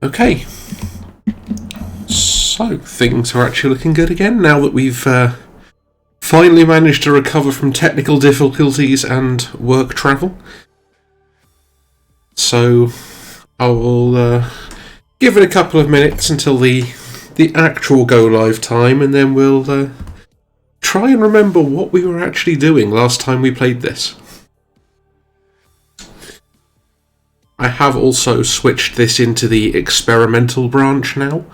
Okay, so things are actually looking good again now that we've finally managed to recover from technical difficulties and work travel. So I will give it a couple of minutes until the actual go live time, and then we'll try and remember what we were actually doing last time we played this. I have also switched this into the experimental branch now,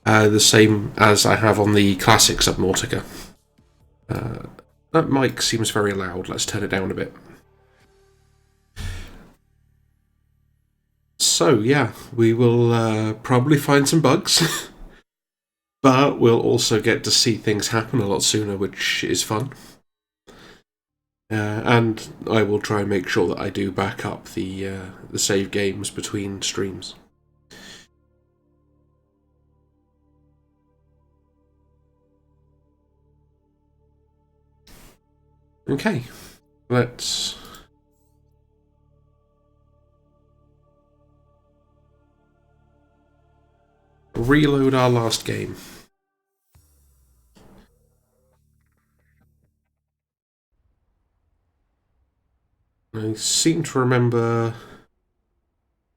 the same as I have on the classic Subnautica. That mic seems very loud. Let's turn it down a bit. So yeah, we will probably find some bugs, but we'll also get to see things happen a lot sooner, which is fun. And I will try and make sure that I do back up the save games between streams. Okay, let's reload our last game. I seem to remember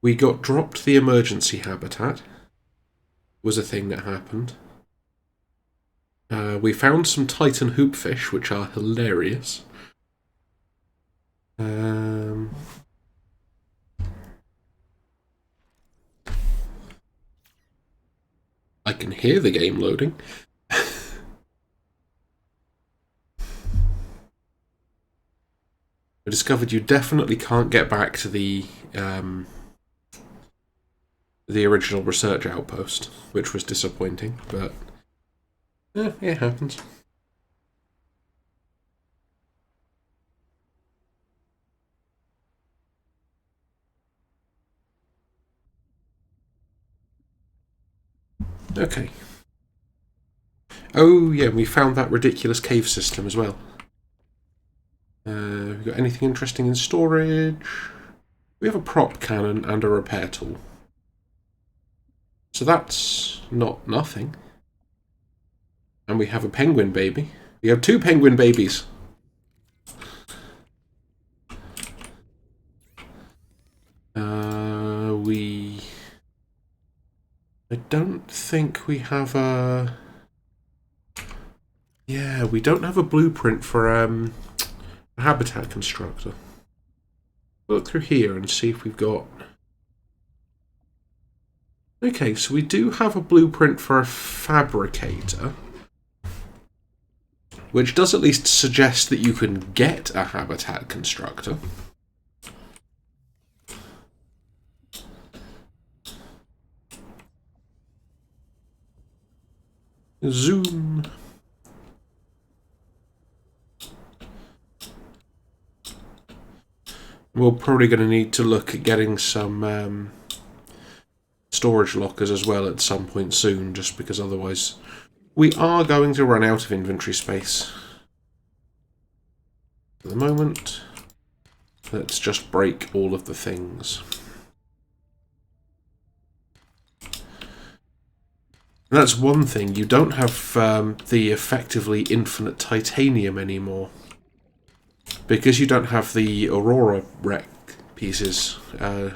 we got dropped the emergency habitat. Was a thing that happened. We found some Titan hoopfish, which are hilarious. I can hear the game loading. I discovered you definitely can't get back to the original research outpost, which was disappointing, but it happens. Okay. Oh yeah, we found that ridiculous cave system as well. We got anything interesting in storage? We have a prop cannon and a repair tool. So that's not nothing. And we have a penguin baby. We have 2 penguin babies. I don't think we have a... Yeah, we don't have a blueprint for a habitat constructor. Look through here and see if we've got... Okay, so we do have a blueprint for a fabricator, which does at least suggest that you can get a habitat constructor. Zoom. We're probably going to need to look at getting some storage lockers as well at some point soon, just because otherwise we are going to run out of inventory space. At the moment, let's just break all of the things. And that's one thing, you don't have the effectively infinite titanium anymore. Because you don't have the Aurora wreck pieces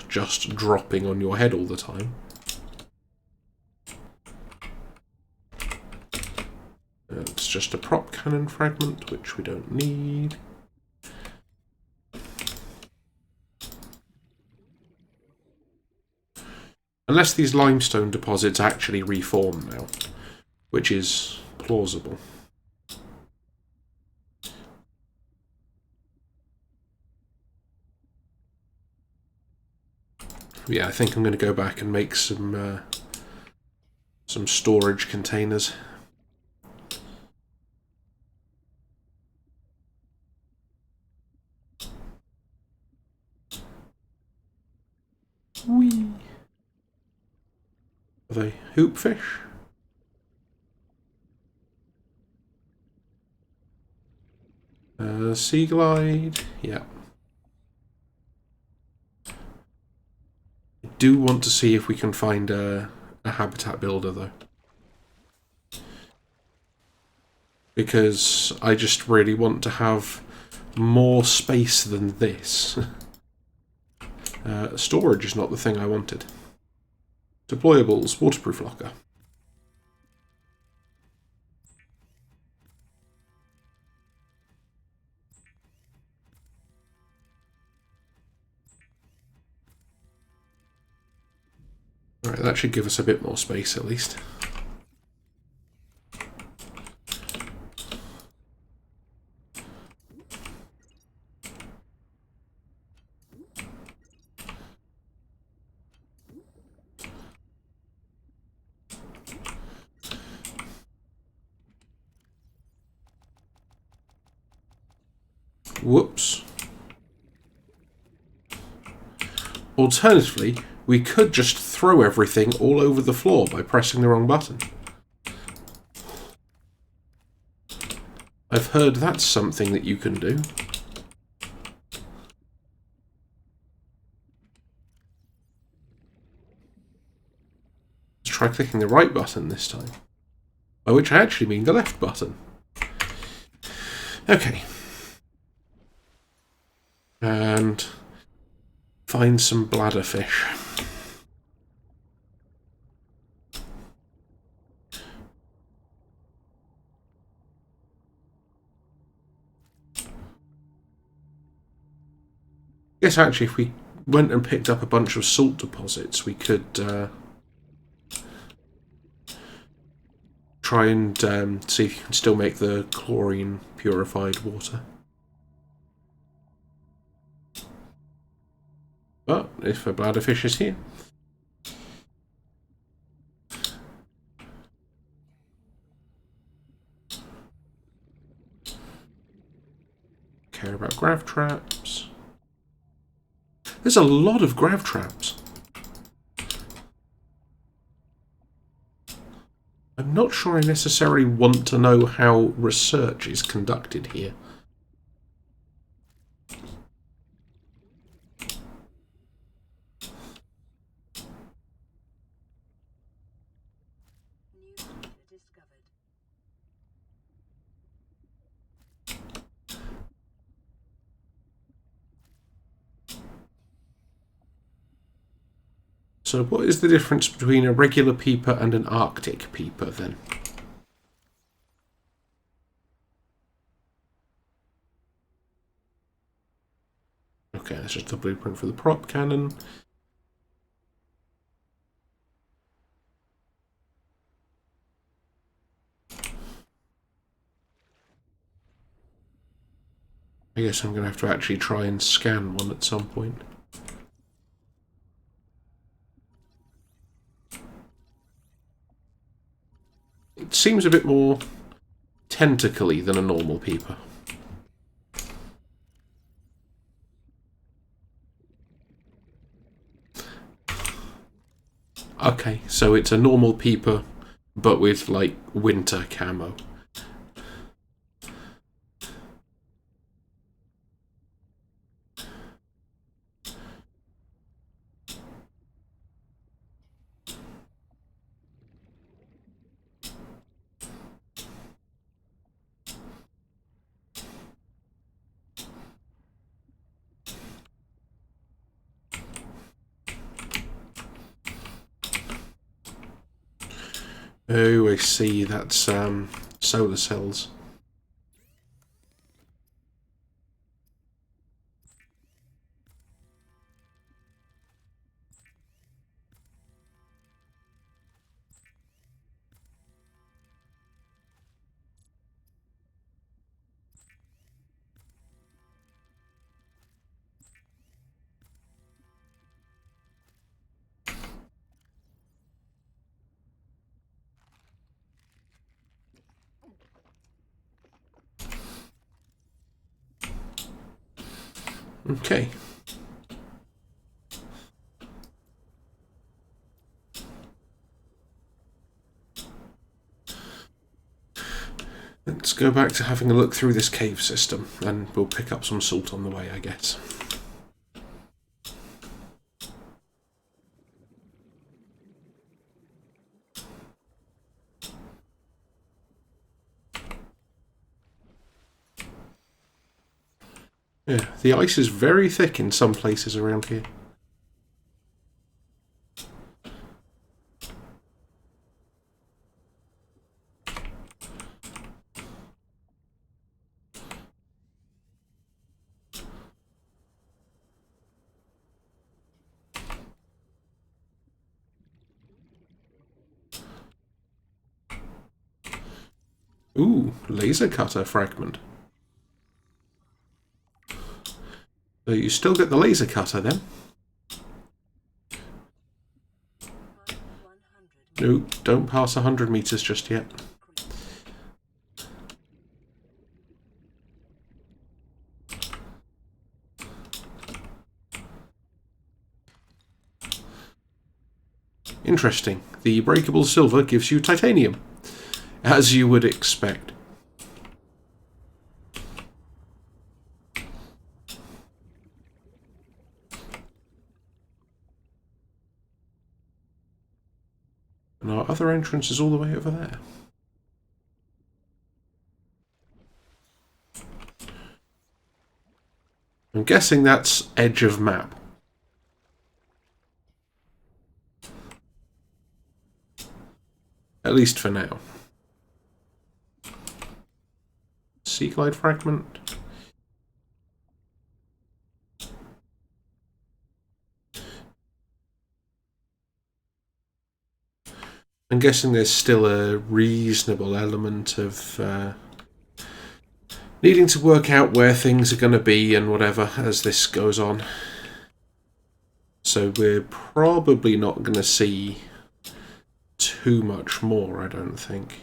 just dropping on your head all the time. It's just a prop cannon fragment, which we don't need. Unless these limestone deposits actually reform now, which is plausible. Yeah, I think I'm going to go back and make some storage containers. Whee! Are they hoopfish? Sea glide, yeah. do want to see if we can find a habitat builder, though. Because I just really want to have more space than this. Storage is not the thing I wanted. Deployables, waterproof locker. Alright, that should give us a bit more space at least. Whoops. Alternatively, we could just throw everything all over the floor by pressing the wrong button. I've heard that's something that you can do. Let's try clicking the right button this time. By which I actually mean the left button. Okay. And find some bladderfish. I guess actually if we went and picked up a bunch of salt deposits, we could try and see if you can still make the chlorine purified water. But if a bladderfish is here. Care about grav traps. There's a lot of grav traps. I'm not sure I necessarily want to know how research is conducted here. So what is the difference between a regular peeper and an Arctic peeper then? Okay, that's just the blueprint for the prop cannon. I guess I'm going to have to actually try and scan one at some point. It seems a bit more tentacly than a normal peeper. Okay, so it's a normal peeper, but with, like, winter camo. Oh, I see. That's solar cells. Okay. Let's go back to having a look through this cave system, and we'll pick up some salt on the way, I guess. Yeah, the ice is very thick in some places around here. Ooh, laser cutter fragment. So you still get the laser cutter then? No, don't pass 100 meters just yet. Interesting. The breakable silver gives you titanium, as you would expect. And our other entrance is all the way over there. I'm guessing that's edge of map. At least for now. Sea glide fragment. I'm guessing there's still a reasonable element of needing to work out where things are going to be and whatever as this goes on. So we're probably not going to see too much more, I don't think.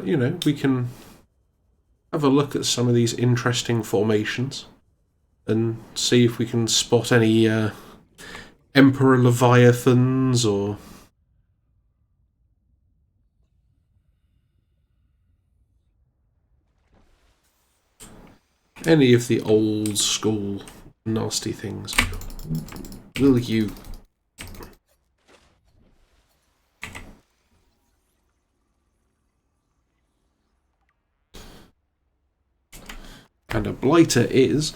You know, we can have a look at some of these interesting formations and see if we can spot any Emperor Leviathans or any of the old school nasty things. Will you? And a blighter is...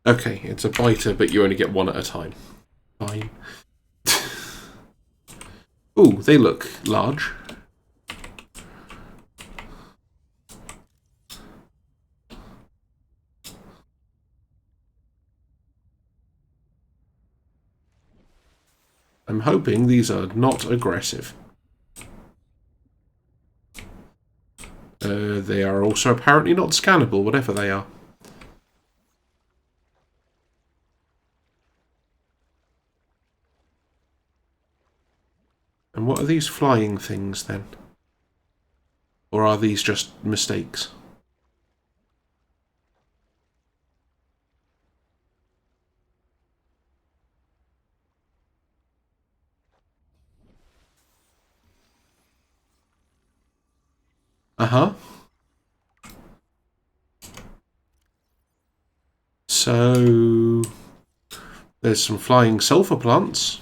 Okay, it's a biter, but you only get one at a time. Fine. Ooh, they look large. I'm hoping these are not aggressive. They are also apparently not scannable, whatever they are. And what are these flying things then? Or are these just mistakes? Uh-huh. So there's some flying sulfur plants.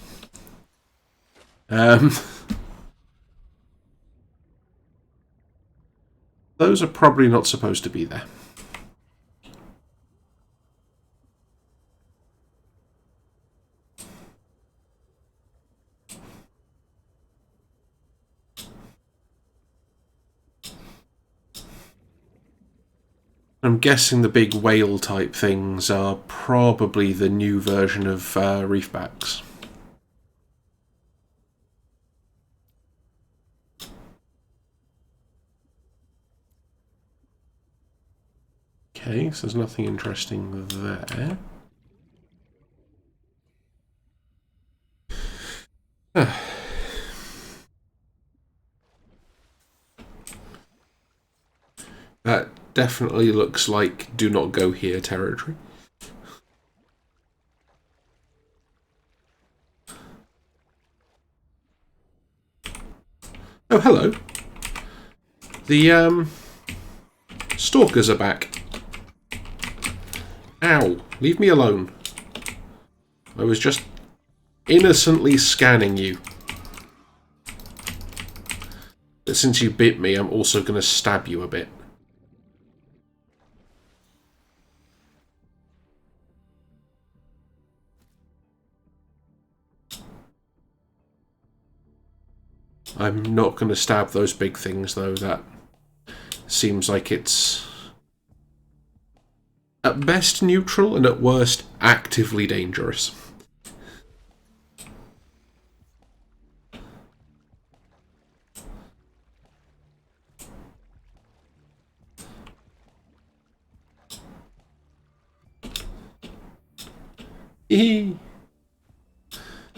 Those are probably not supposed to be there. I'm guessing the big whale type things are probably the new version of reefbacks. Okay, so there's nothing interesting there. That definitely looks like do not go here territory. Oh, hello. The Stalkers are back. Ow. Leave me alone. I was just innocently scanning you. But since you bit me, I'm also going to stab you a bit. I'm not going to stab those big things, though. That seems like it's at best neutral and at worst actively dangerous. Hee.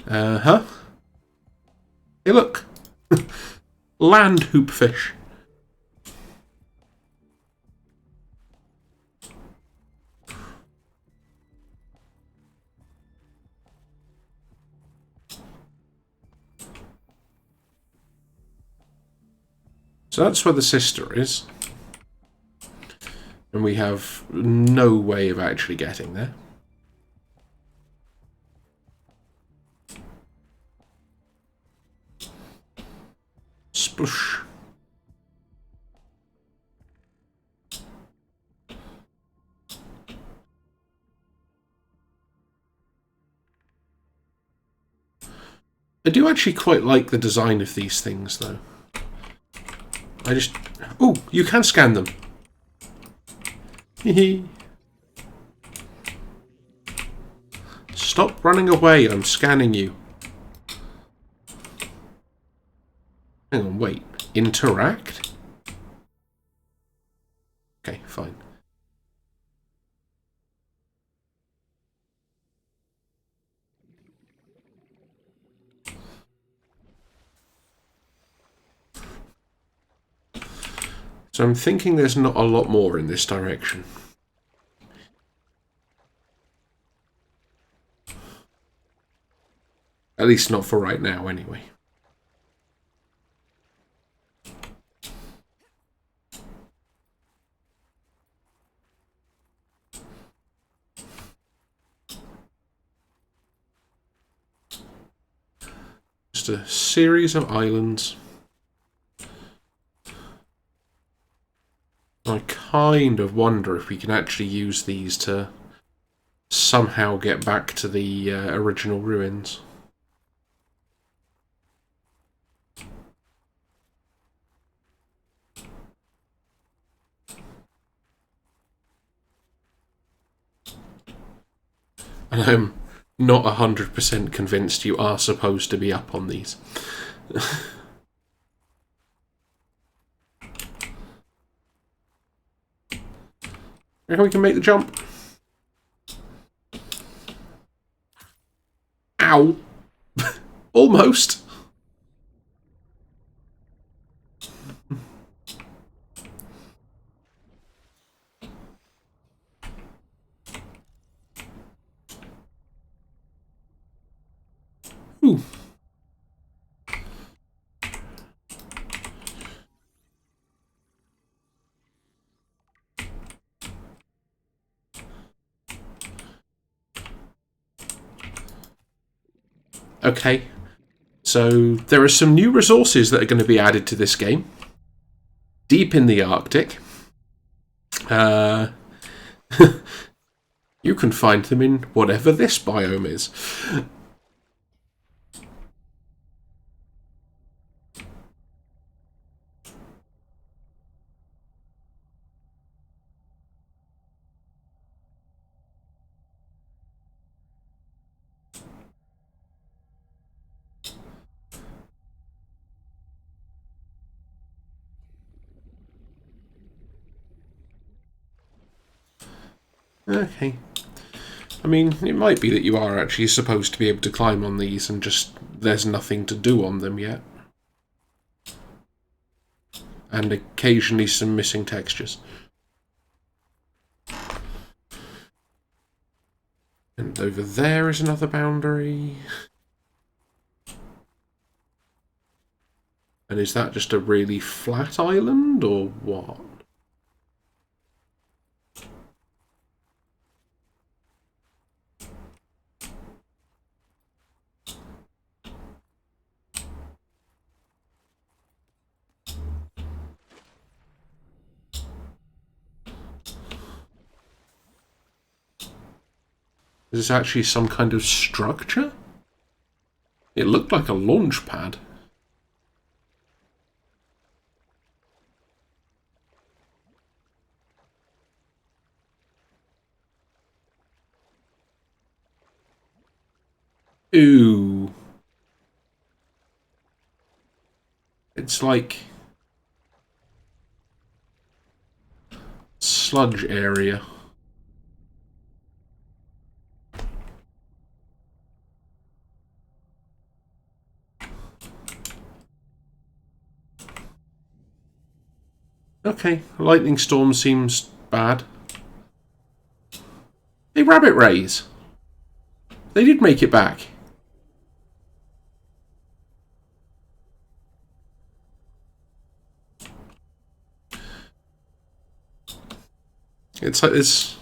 Huh? Hey, look. Land hoopfish. So that's where the sister is. And we have no way of actually getting there. Splush. I do actually quite like the design of these things, though. I just... Oh, you can scan them. Hehe. Stop running away, I'm scanning you. Hang on, wait. Interact? Okay, fine. So I'm thinking there's not a lot more in this direction. At least not for right now, anyway. Just a series of islands. I kind of wonder if we can actually use these to somehow get back to the original ruins. And I'm not 100% convinced you are supposed to be up on these. Reckon we can make the jump? Ow! Almost! Ooh. Okay, so there are some new resources that are going to be added to this game. Deep in the Arctic. You can find them in whatever this biome is. Okay. I mean, it might be that you are actually supposed to be able to climb on these and just there's nothing to do on them yet. And occasionally some missing textures. And over there is another boundary. And is that just a really flat island, or what? Is this actually some kind of structure? It looked like a launch pad. Ooh. It's like sludge area. Okay, lightning storm seems bad. Hey, rabbit rays. They did make it back. It's like this.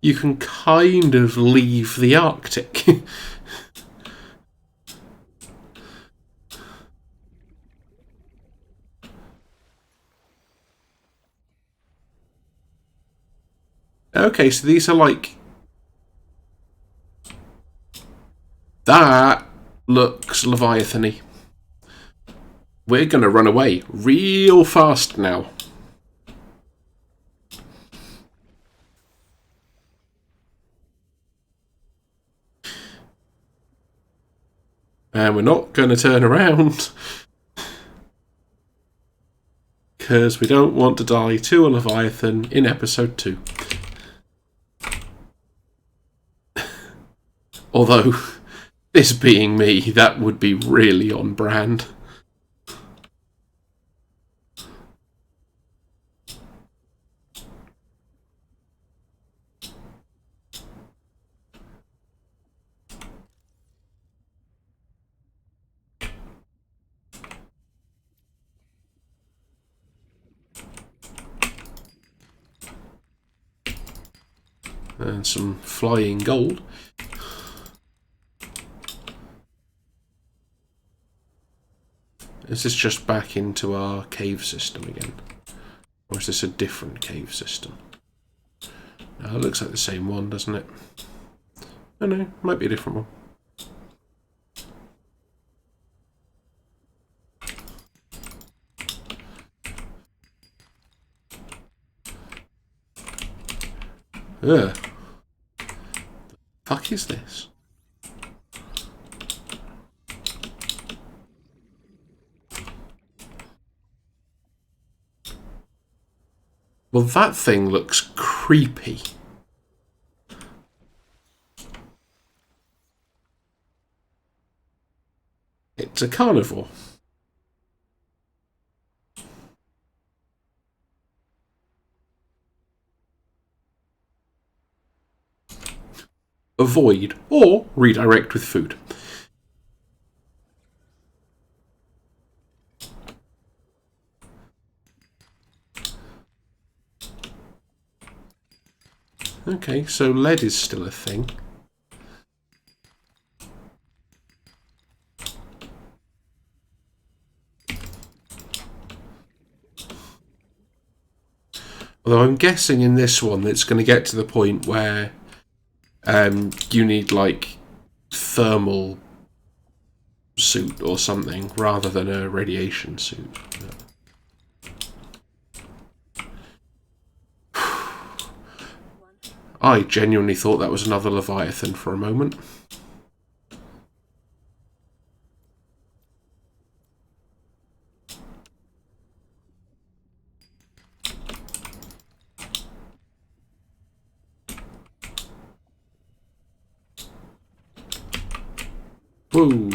You can kind of leave the Arctic. Okay, so these are like... That looks Leviathan-y. We're going to run away real fast now. And we're not going to turn around. Because we don't want to die to a Leviathan in episode 2. Although, this being me, that would be really on brand. And some flying gold. Is this just back into our cave system again? Or is this a different cave system? No, it looks like the same one, doesn't it? Oh no, might be a different one. Ugh. The fuck is this? Well, that thing looks creepy. It's a carnivore. Avoid or redirect with food. Okay, so lead is still a thing. Although I'm guessing in this one it's going to get to the point where you need like thermal suit or something rather than a radiation suit. I genuinely thought that was another Leviathan for a moment. Whoa.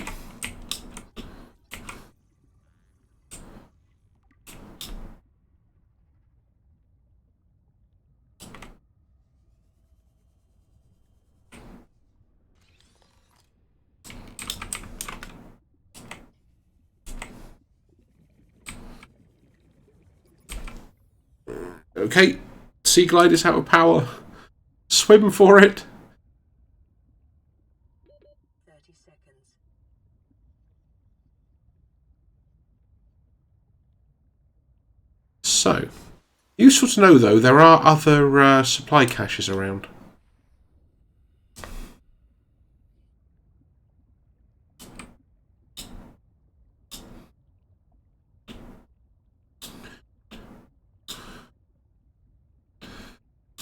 Okay, Sea Glide is out of power. Swim for it. 30 seconds. So, useful to know though, there are other supply caches around.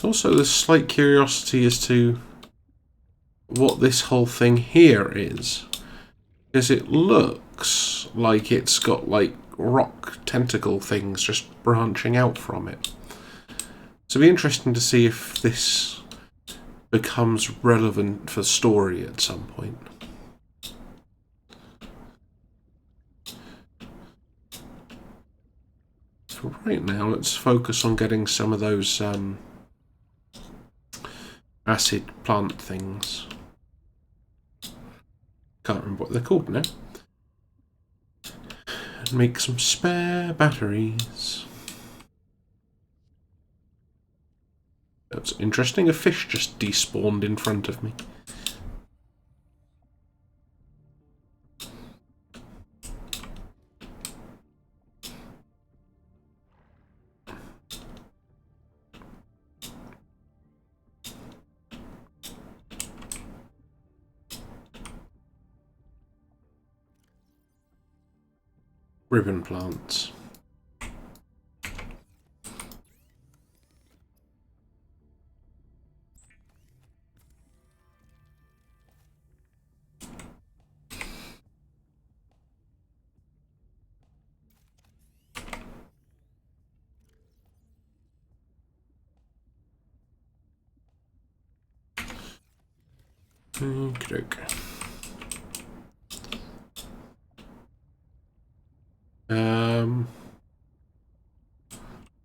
Also, there's slight curiosity as to what this whole thing here is, because it looks like it's got like rock tentacle things just branching out from it. So it'll be interesting to see if this becomes relevant for story at some point. For right now, let's focus on getting some of those acid plant things. Can't remember what they're called now. And make some spare batteries. That's interesting. A fish just despawned in front of me. Ribbon plants. Okey-doke.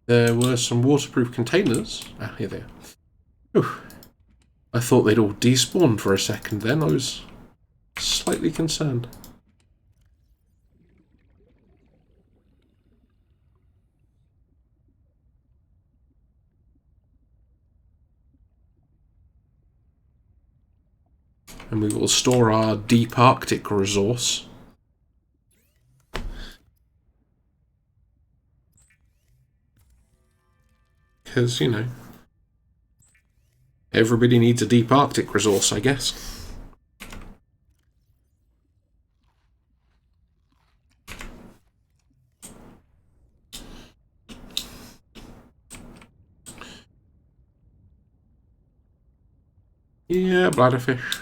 There were some waterproof containers. Ah, here they are. Whew. I thought they'd all despawned for a second then. I was slightly concerned. And we will store our deep Arctic resource. Because, you know, everybody needs a deep Arctic resource, I guess. Yeah, bladderfish.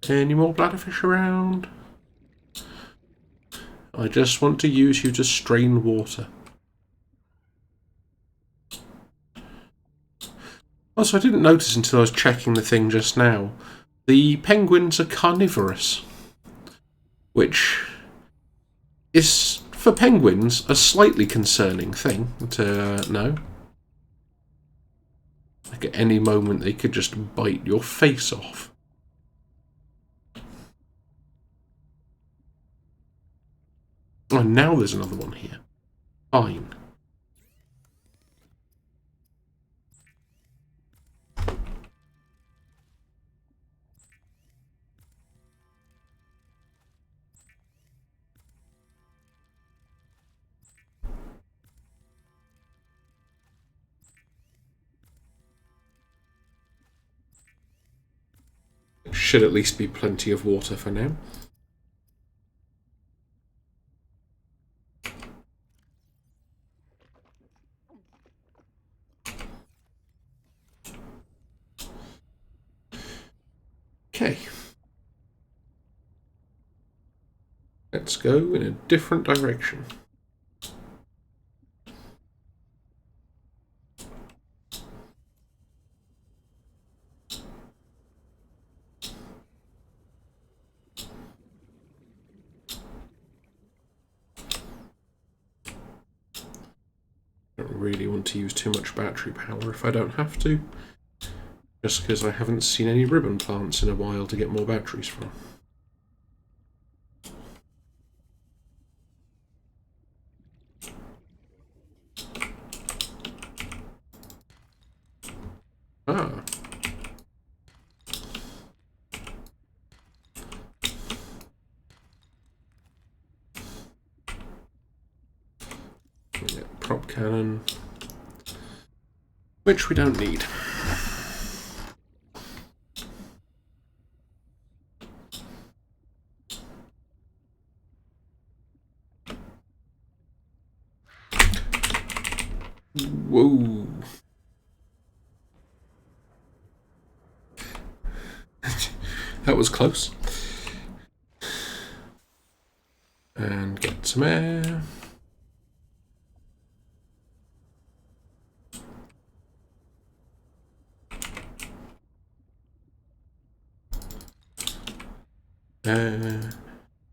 Any more bladderfish around? I just want to use you to strain water. Also, I didn't notice until I was checking the thing just now. The penguins are carnivorous. Which is, for penguins, a slightly concerning thing to know. Like at any moment they could just bite your face off. Oh, now there's another one here. Fine. Should at least be plenty of water for now. Okay. Let's go in a different direction. Don't really want to use too much battery power if I don't have to. Just because I haven't seen any ribbon plants in a while to get more batteries from. Ah. Yeah, prop cannon. Which we don't need. Whoa. That was close. And get some air.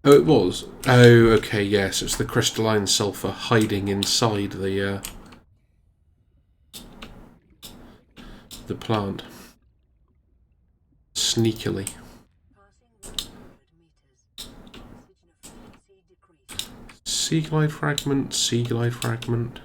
Oh, it was. Oh, okay, yes, it's the crystalline sulfur hiding inside the plant. Sneakily. Passing 100 meters. Oxygen efficiency decreased. Sea glide fragment, sea glide fragment.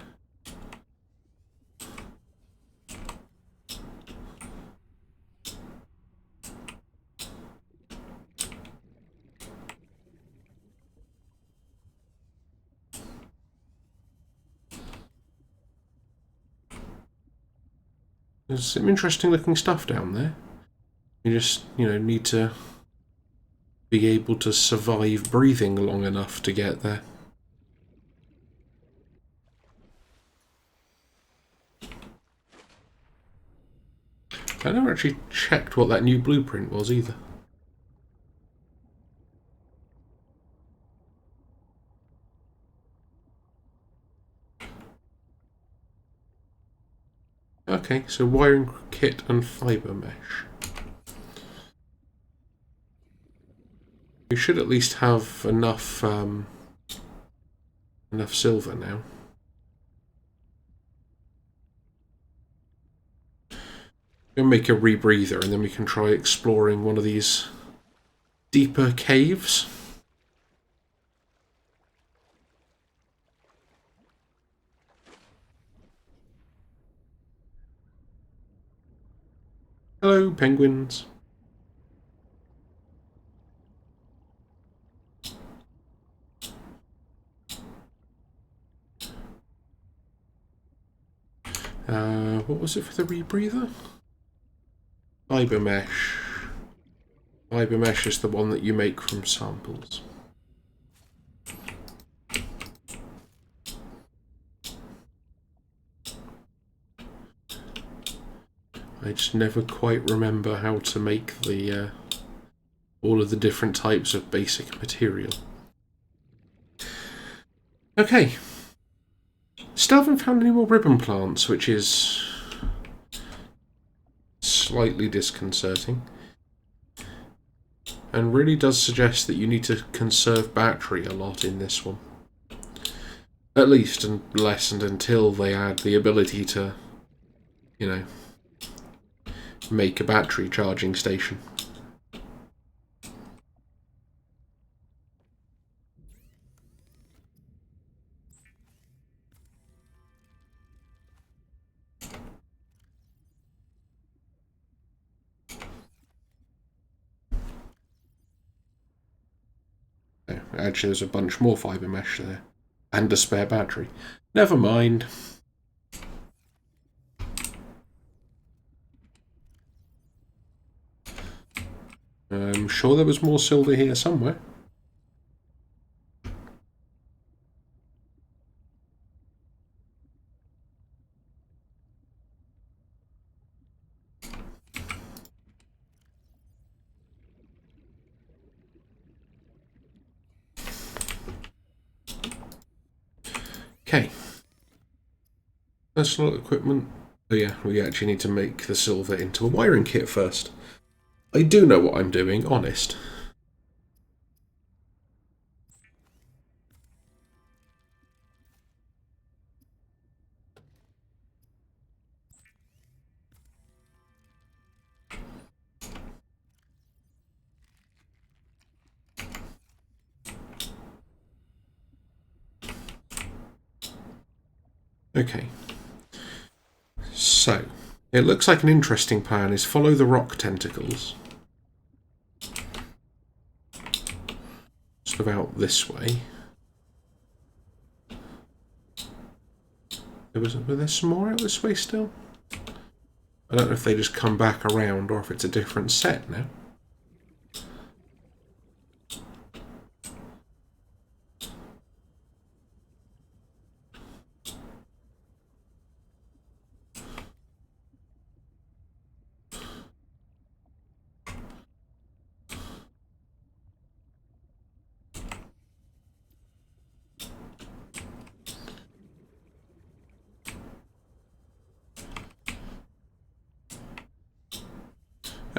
There's some interesting looking stuff down there. You just, need to be able to survive breathing long enough to get there. I never actually checked what that new blueprint was either. Okay, so wiring kit and fibre mesh. We should at least have enough enough silver now. We'll make a rebreather and then we can try exploring one of these deeper caves. Hello, penguins. What was it for the rebreather? Fibre mesh. Fibre mesh is the one that you make from samples. I just never quite remember how to make the all of the different types of basic material. Okay. Still haven't found any more ribbon plants, which is slightly disconcerting. And really does suggest that you need to conserve battery a lot in this one. At least unless and until they add the ability to, make a battery charging station. Oh, actually, there's a bunch more fibre mesh there. And a spare battery. Never mind. I'm sure there was more silver here somewhere. Okay. Personal equipment. Oh yeah, we actually need to make the silver into a wiring kit first. I do know what I'm doing, honest. Okay. So, it looks like an interesting plan is follow the rock tentacles. Sort of out this way. Were there some more out this way still? I don't know if they just come back around or if it's a different set now.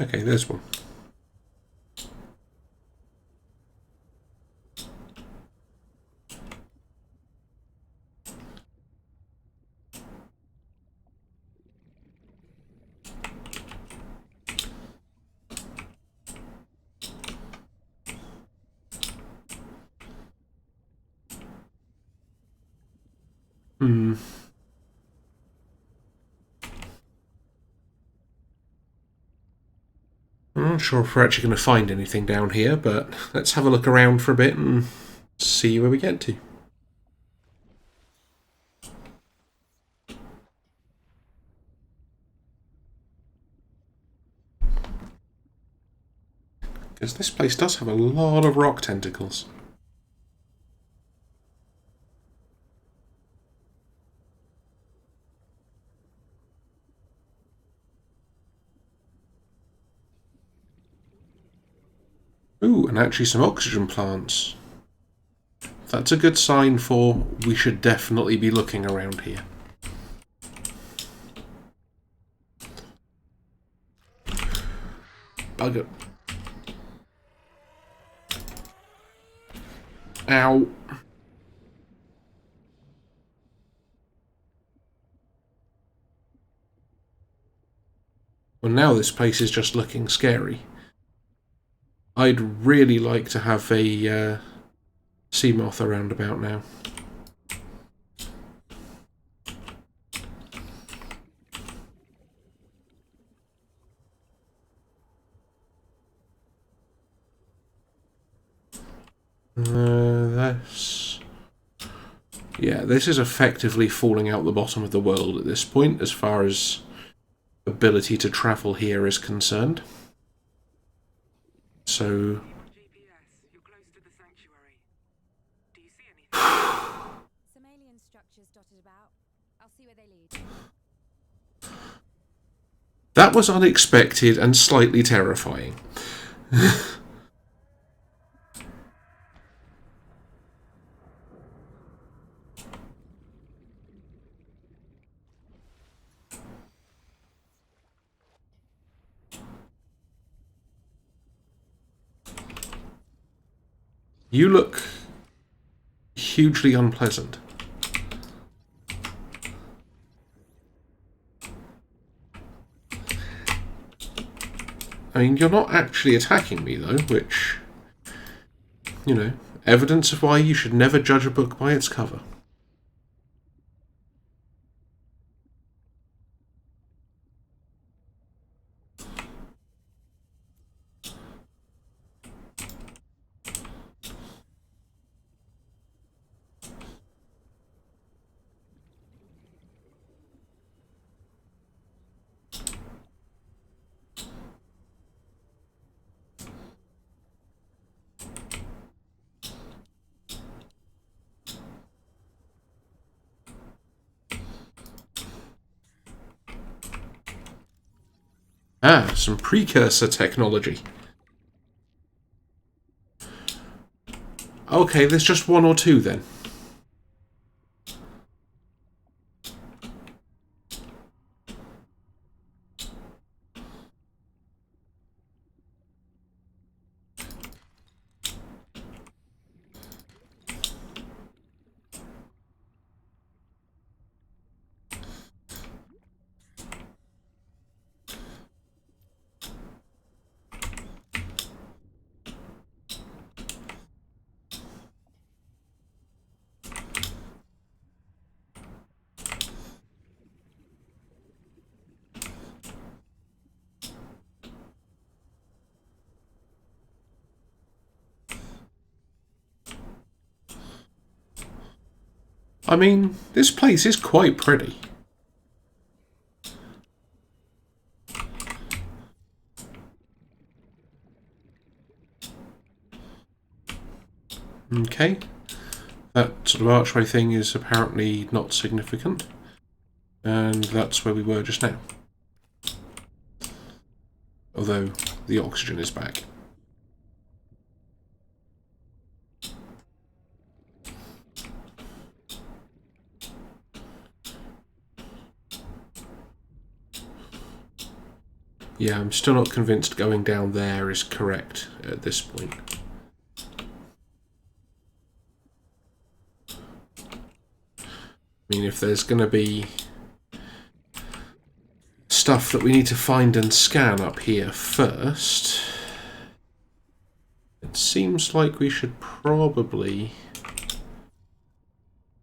Okay, there's one. Hmm. I'm not sure if we're actually going to find anything down here, but let's have a look around for a bit and see where we get to. Because this place does have a lot of rock tentacles. Ooh, and actually some oxygen plants. That's a good sign for we should definitely be looking around here. Bugger. Ow. Well, now this place is just looking scary. I'd really like to have a sea moth around about now. Yeah, this is effectively falling out the bottom of the world at this point, as far as ability to travel here is concerned. So... GPS, you're close to the sanctuary. Do you see anything? Some alien structures dotted about. I'll see where they lead. that was unexpected and slightly terrifying. You look hugely unpleasant. I mean, you're not actually attacking me, though, which, you know, evidence of why you should never judge a book by its cover. Ah, some precursor technology. Okay, there's just one or two then. I mean, this place is quite pretty. Okay. That sort of archway thing is apparently not significant. And that's where we were just now. Although, the oxygen is back. Yeah, I'm still not convinced going down there is correct at this point. I mean, if there's going to be stuff that we need to find and scan up here first, it seems like we should probably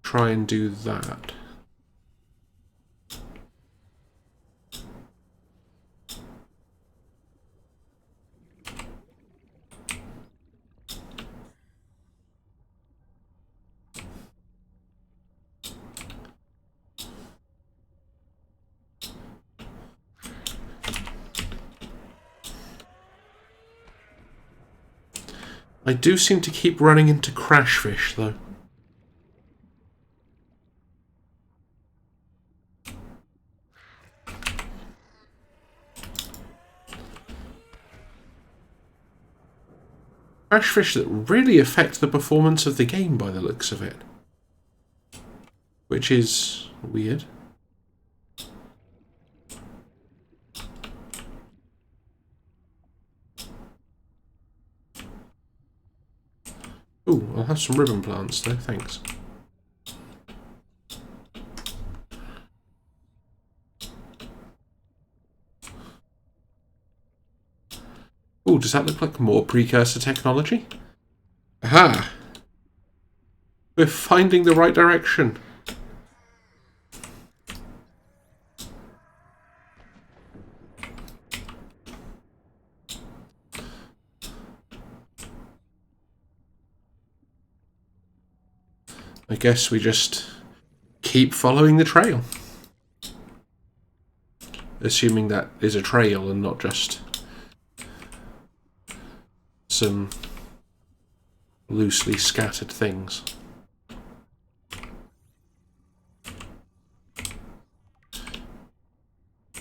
try and do that. I do seem to keep running into crashfish, though. Crashfish that really affect the performance of the game by the looks of it. Which is weird. Ooh, I'll have some ribbon plants though, thanks. Ooh, does that look like more precursor technology? Aha! We're finding the right direction. I guess we just keep following the trail. Assuming that is a trail and not just some loosely scattered things.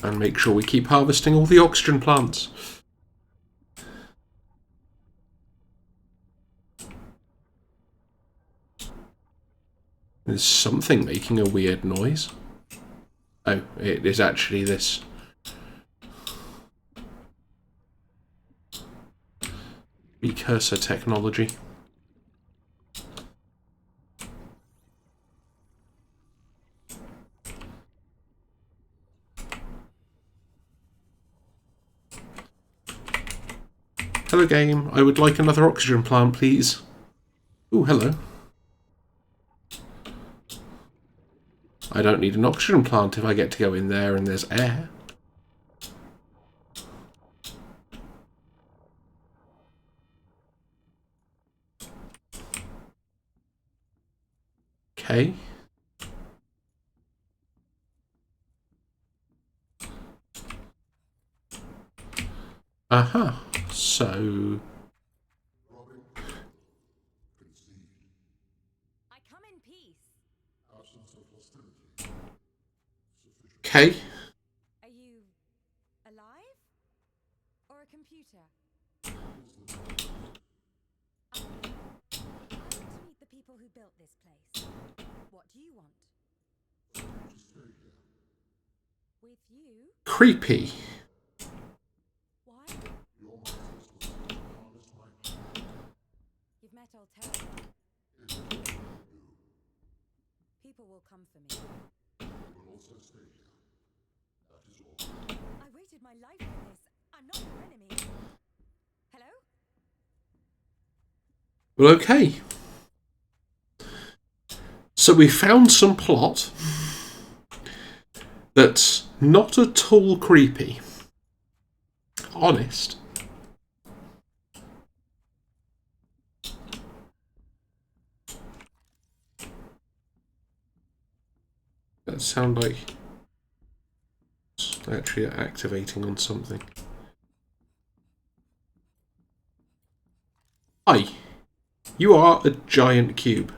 And make sure we keep harvesting all the oxygen plants. There's something making a weird noise. Oh, it is actually this. Precursor technology. Hello game, I would like another oxygen plant, please. Ooh, hello. I don't need an oxygen plant if I get to go in there and there's air. Okay. Aha. So... I come in peace. Okay. Are you alive? Or a computer? I want to meet the people who built this place. What do you want? With you? Creepy. Why? You've met old Terra. People will come for me. I waited my life for this. I'm not your enemy. Hello? Well, okay. So we found some plot that's not at all creepy. Honest. That sound like it's actually activating on something. Hi. You are a giant cube.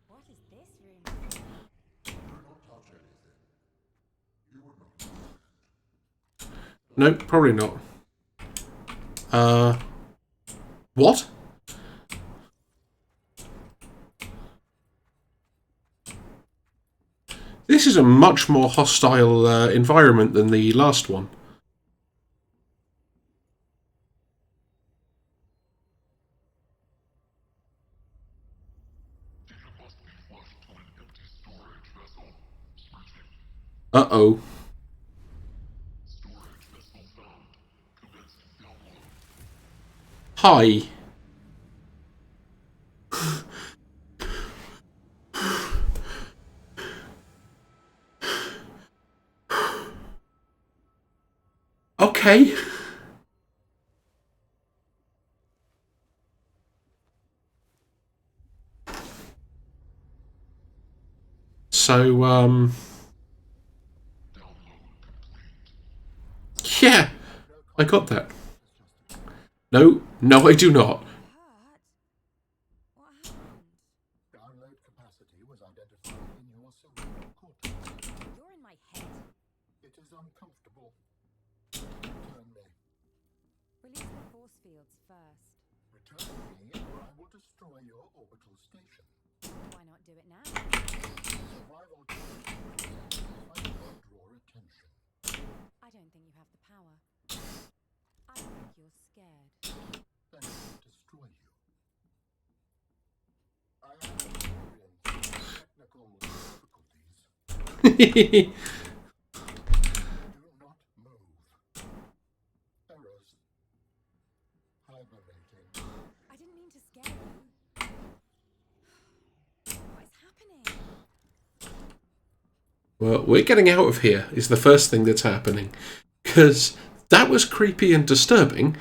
What is this room? No, probably not. What? This is a much more hostile environment than the last one. Uh-oh. Hi. Okay. So, yeah, I got that. No, no, I do not. Hurt? What happened? Download capacity was identified in your cerebral cortex. You're in my head. It is uncomfortable. Return me. Release the force fields first. Return me, or I will destroy your orbital station. Why not do it now? Survival choices. I do not draw attention. I don't think you have the power. I think you're scared. Then I will destroy you. I have experienced technical difficulties. Do not move. Errors. Hibernating. I didn't mean to scare you. What is happening? Well, we're getting out of here is the first thing that's happening. Because that was creepy and disturbing.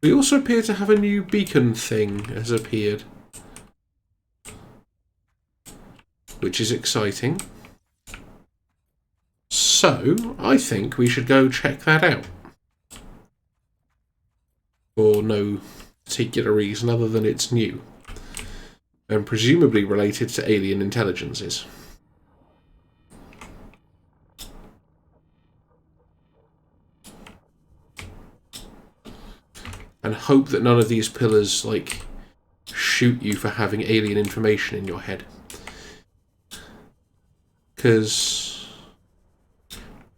We also appear to have a new beacon thing has appeared. Which is exciting. So, I think we should go check that out. For no particular reason other than it's new. And presumably related to alien intelligences. And hope that none of these pillars, like, shoot you for having alien information in your head. Because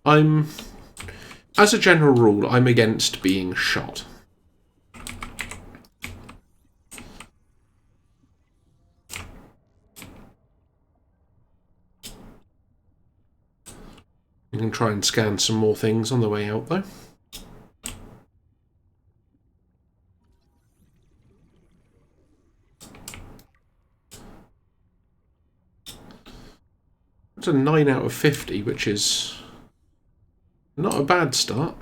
as a general rule, I'm against being shot. You can try and scan some more things on the way out, though. It's a 9 out of 50, which is not a bad start.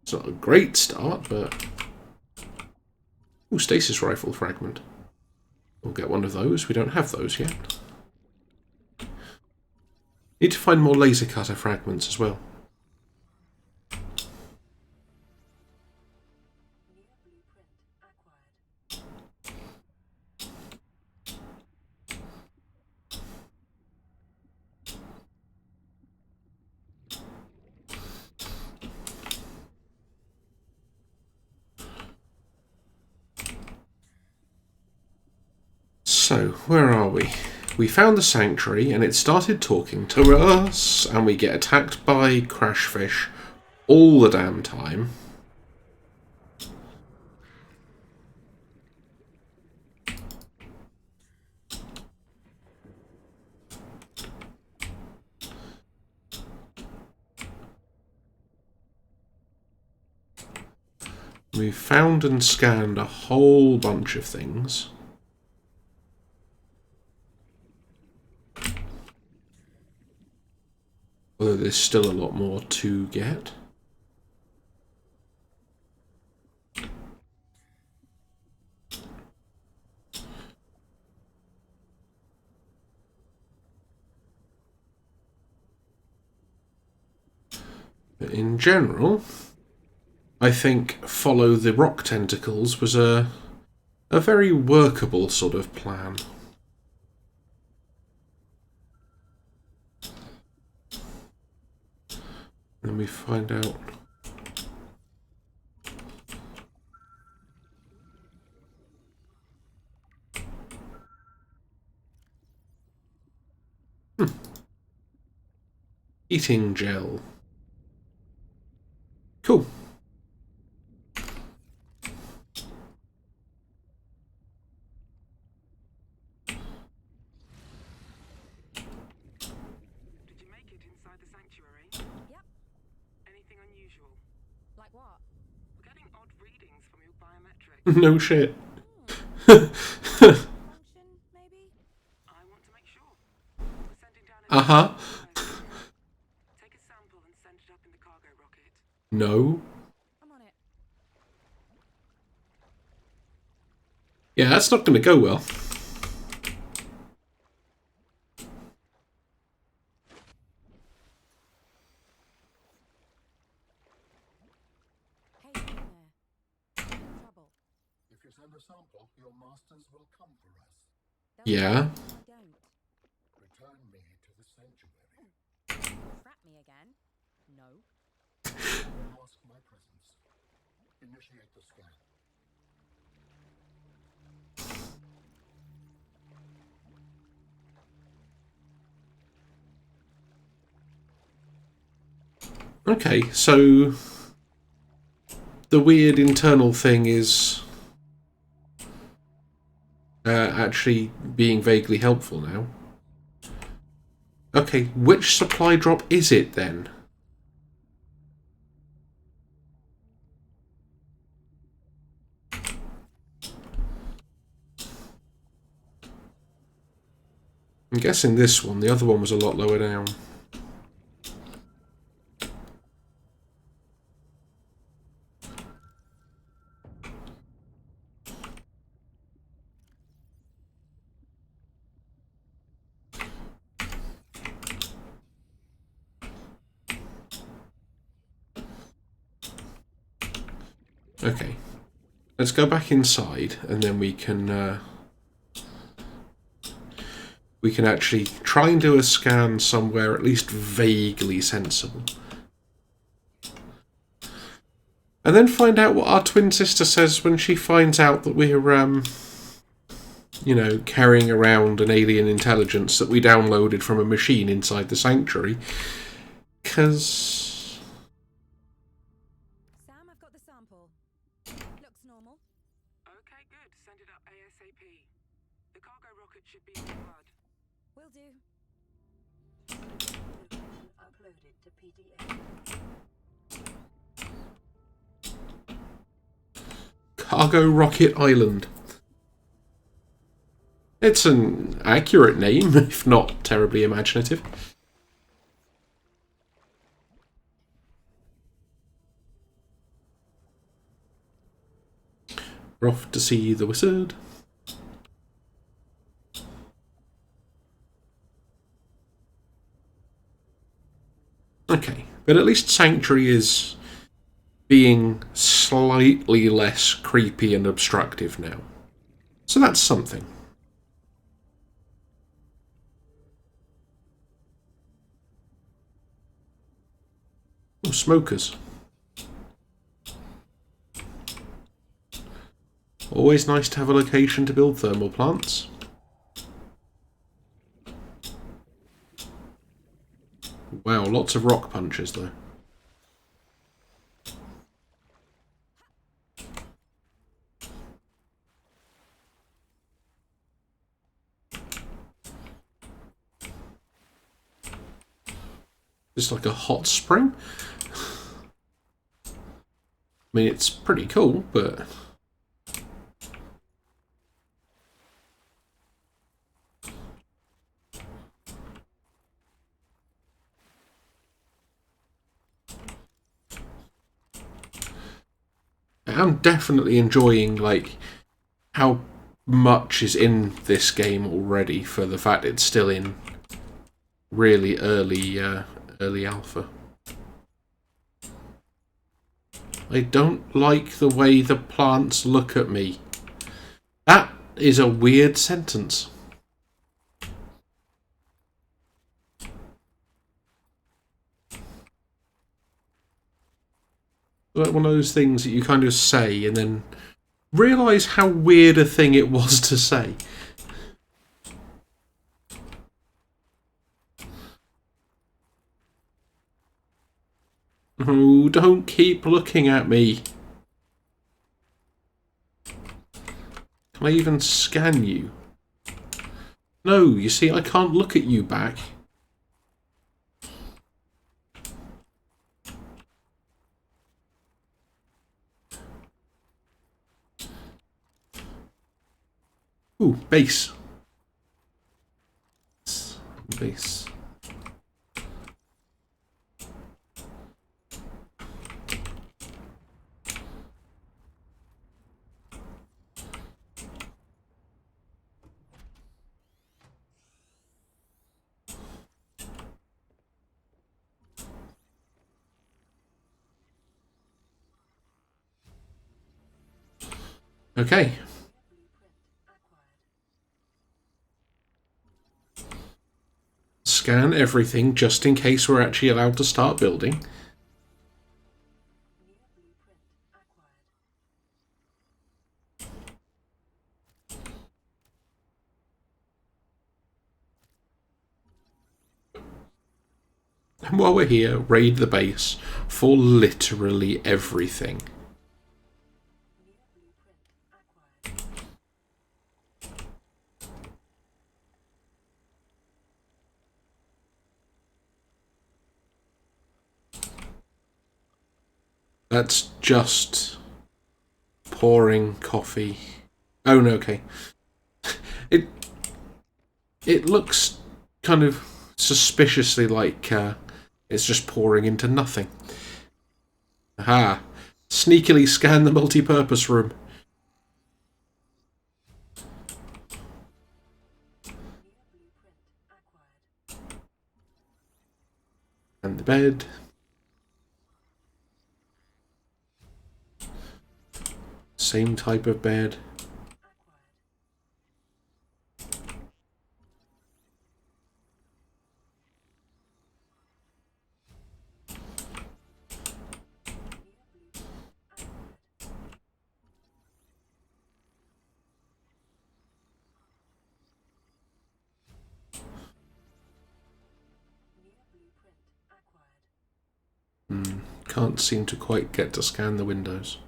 It's not a great start, but... Ooh, stasis rifle fragment. We'll get one of those. We don't have those yet. Need to find more laser cutter fragments as well. New blueprint acquired. So, where are we? We found the sanctuary and it started talking to us, and we get attacked by crash fish all the damn time. We've found and scanned a whole bunch of things. Although there's still a lot more to get. But in general, I think follow the rock tentacles was a very workable sort of plan. Let me find out. Eating gel. Cool. Did you make it inside the sanctuary? Yep. Anything unusual? Like what? We're getting odd readings from your biometrics. No shit. Function, maybe? I want to make sure. We're sending down a Uh-huh. Take a sample and send it up in the cargo rocket. No. I'm on it. Yeah, that's not going to go well. Hey, in there. Trouble. If you send a sample, your masters will come for us. They'll Yeah. Don't. Return me to the sanctuary. Trap me again? No. Mask my presence. Initiate the scan. Okay, so the weird internal thing is actually being vaguely helpful now. Okay, which supply drop is it then? I'm guessing this one. The other one was a lot lower down. Okay, let's go back inside, and then we can actually try and do a scan somewhere at least vaguely sensible, and then find out what our twin sister says when she finds out that we're you know, carrying around an alien intelligence that we downloaded from a machine inside the sanctuary. 'Cause Sam, I've got the sample. Looks normal. Okay, good. Send it up ASAP. The cargo rocket should be in the blood. Will do. Uploaded to PDF. Cargo Rocket Island. It's an accurate name, if not terribly imaginative. We're off to see the wizard. Okay, but at least Sanctuary is being slightly less creepy and obstructive now. So that's something. Oh, smokers. Always nice to have a location to build thermal plants. Wow, lots of rock punches though. Just like a hot spring. I mean, it's pretty cool, but I'm definitely enjoying like how much is in this game already for the fact it's still in really early alpha. I don't like the way the plants look at me. That is a weird sentence. Like one of those things that you kind of say and then realise how weird a thing it was to say. Oh, don't keep looking at me. Can I even scan you? No, you see, I can't look at you back. Ooh, base. Base. Okay. Scan everything just in case we're actually allowed to start building. And while we're here, raid the base for literally everything. That's just pouring coffee. Oh no, okay. It looks kind of suspiciously like it's just pouring into nothing. Aha! Sneakily scan the multi-purpose room. And the bed. Same type of bed. Can't seem to quite get to scan the windows.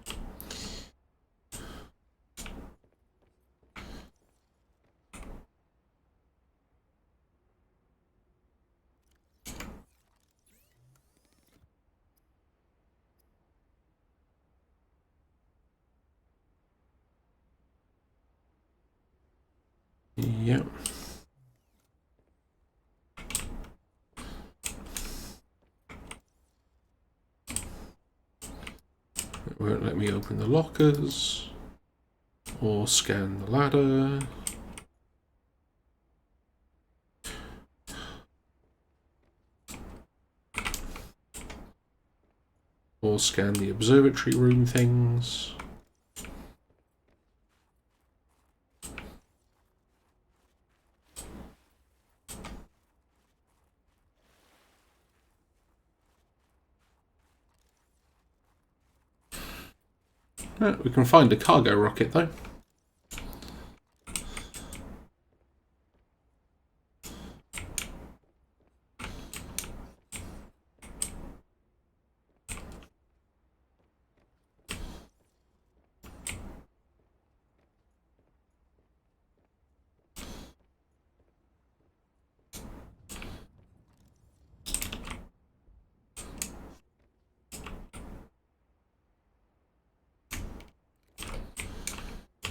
Yep. It won't let me open the lockers or scan the ladder. Or scan the observatory room things. We can find a cargo rocket though.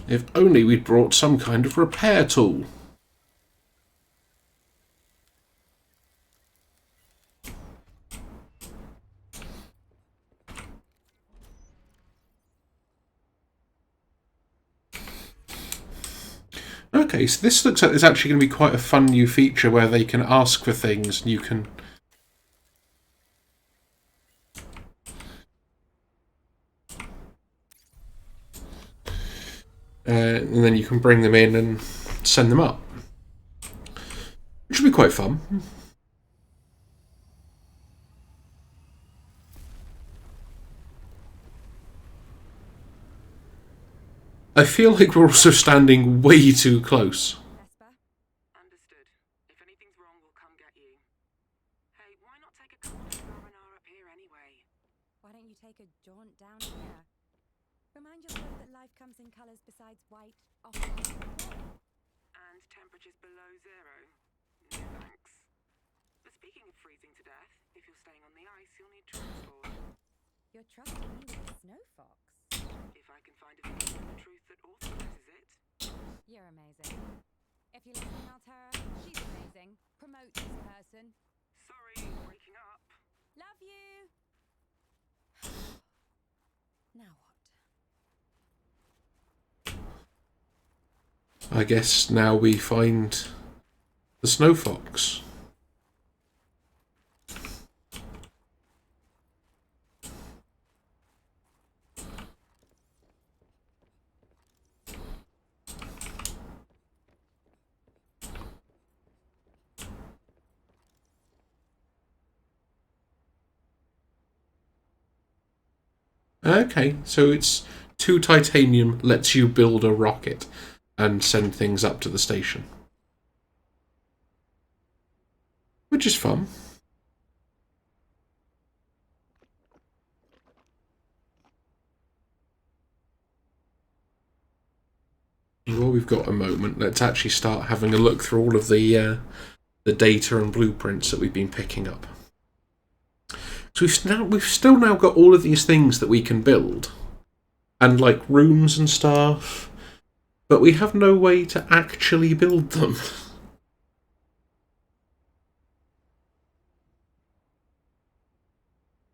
If only we'd brought some kind of repair tool. Okay, so this looks like there's actually going to be quite a fun new feature where they can ask for things and you can... and then you can bring them in and send them up, which would be quite fun. I feel like we're also standing way too close. Vesper? Understood. If anything's wrong, we'll come get you. Hey, why not take a couple of R&R up here anyway? Why don't you take a jaunt down here? Remind yourself that life comes in colours besides white, off-white, and grey. And temperatures below zero? No thanks. But speaking of freezing to death, if you're staying on the ice, you'll need transport. You're trusting me with a snow fox. If I can find a video of the truth that authorizes it. You're amazing. If you listen, Altera, she's amazing. Promote this person. Sorry, waking up. Love you! Now what? I guess now we find the snow fox. Okay, so it's 2 titanium lets you build a rocket and send things up to the station. Which is fun. Well, we've got a moment. Let's actually start having a look through all of the data and blueprints that we've been picking up. So we've still now got all of these things that we can build, and like rooms and stuff, but we have no way to actually build them.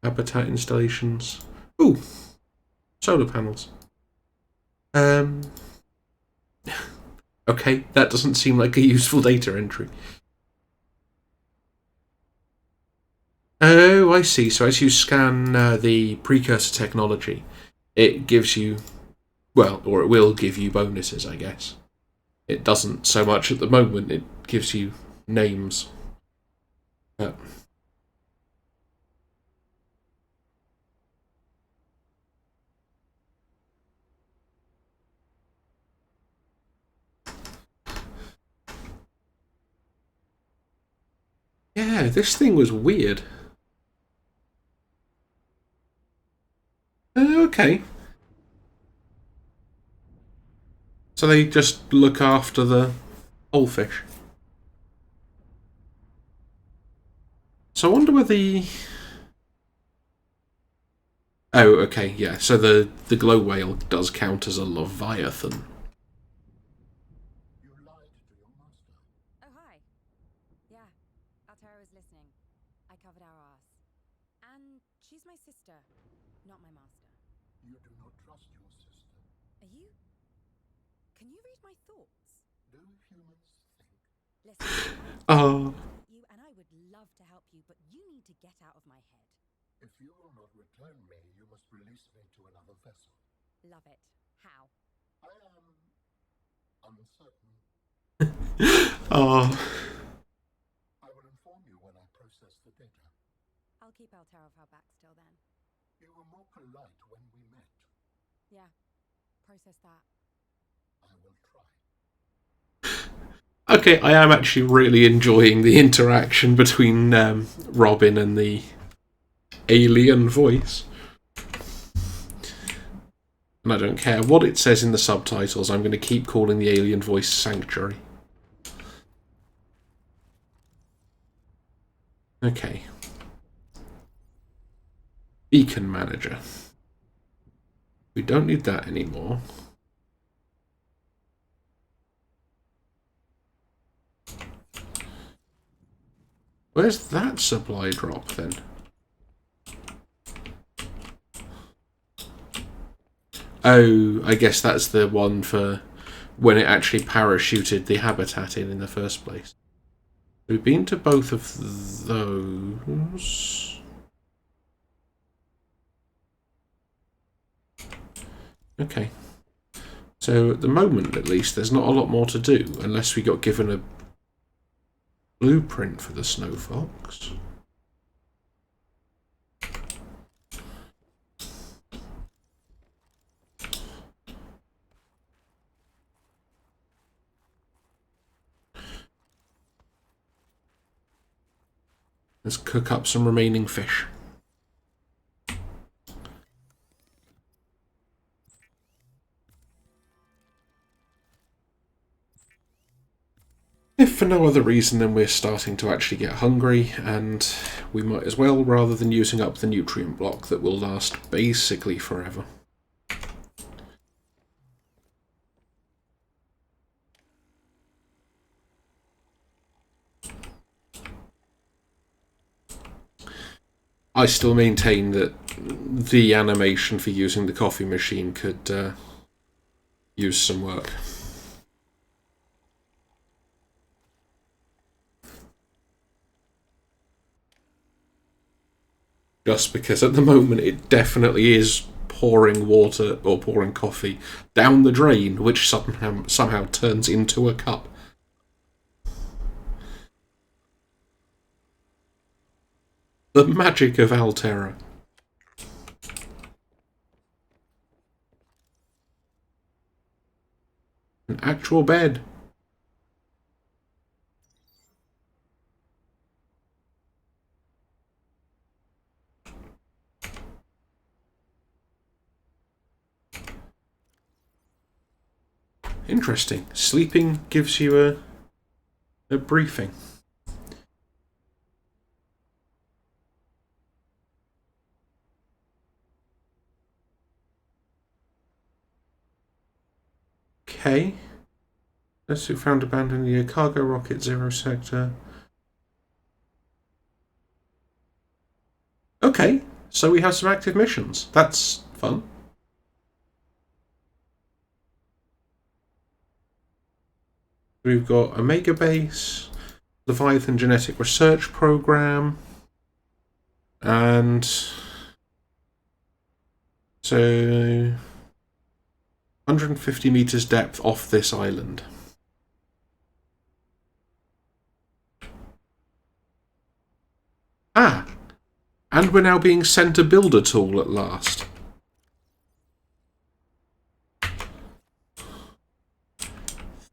Habitat installations. Ooh, solar panels. Okay, that doesn't seem like a useful data entry. Oh, I see. So as you scan the precursor technology, it gives you, well, or it will give you bonuses, I guess. It doesn't so much at the moment. It gives you names. Yeah, this thing was weird. Okay. So they just look after the whole fish. So I wonder whether the... Oh, okay, yeah. So the glow whale does count as a leviathan. You lied to your master. Oh, hi. Yeah, Altera was listening. I covered our ass. And she's my sister, not my master. You do not trust your sister. Are you? Can you read my thoughts? Do humans think? Listen, Oh. you and I would love to help you, but you need to get out of my head. If you will not return me, you must release me to another vessel. Love it. How? I am uncertain. Oh. I will inform you when I process the data. I'll keep Altera off our back still then. You were more polite when we met. Yeah, process that. I will try. Okay, I am actually really enjoying the interaction between Robin and the alien voice. And I don't care what it says in the subtitles, I'm going to keep calling the alien voice Sanctuary. Okay. Beacon Manager. We don't need that anymore. Where's that supply drop then? Oh, I guess that's the one for when it actually parachuted the habitat in the first place. We've been to both of those. Okay. So at the moment, at least, there's not a lot more to do, unless we got given a blueprint for the snow fox. Let's cook up some remaining fish. If for no other reason than we're starting to actually get hungry, and we might as well, rather than using up the nutrient block that will last basically forever. I still maintain that the animation for using the coffee machine could use some work. Just because at the moment it definitely is pouring water or pouring coffee down the drain, which somehow turns into a cup. The magic of Altera. An actual bed. Interesting. Sleeping gives you a briefing. Okay. Let's see, found abandoned near cargo rocket 0 sector. Okay, so we have some active missions. That's fun. We've got Omega Base, Leviathan Genetic Research Program, and so 150 meters depth off this island. Ah, and we're now being sent a builder tool at last.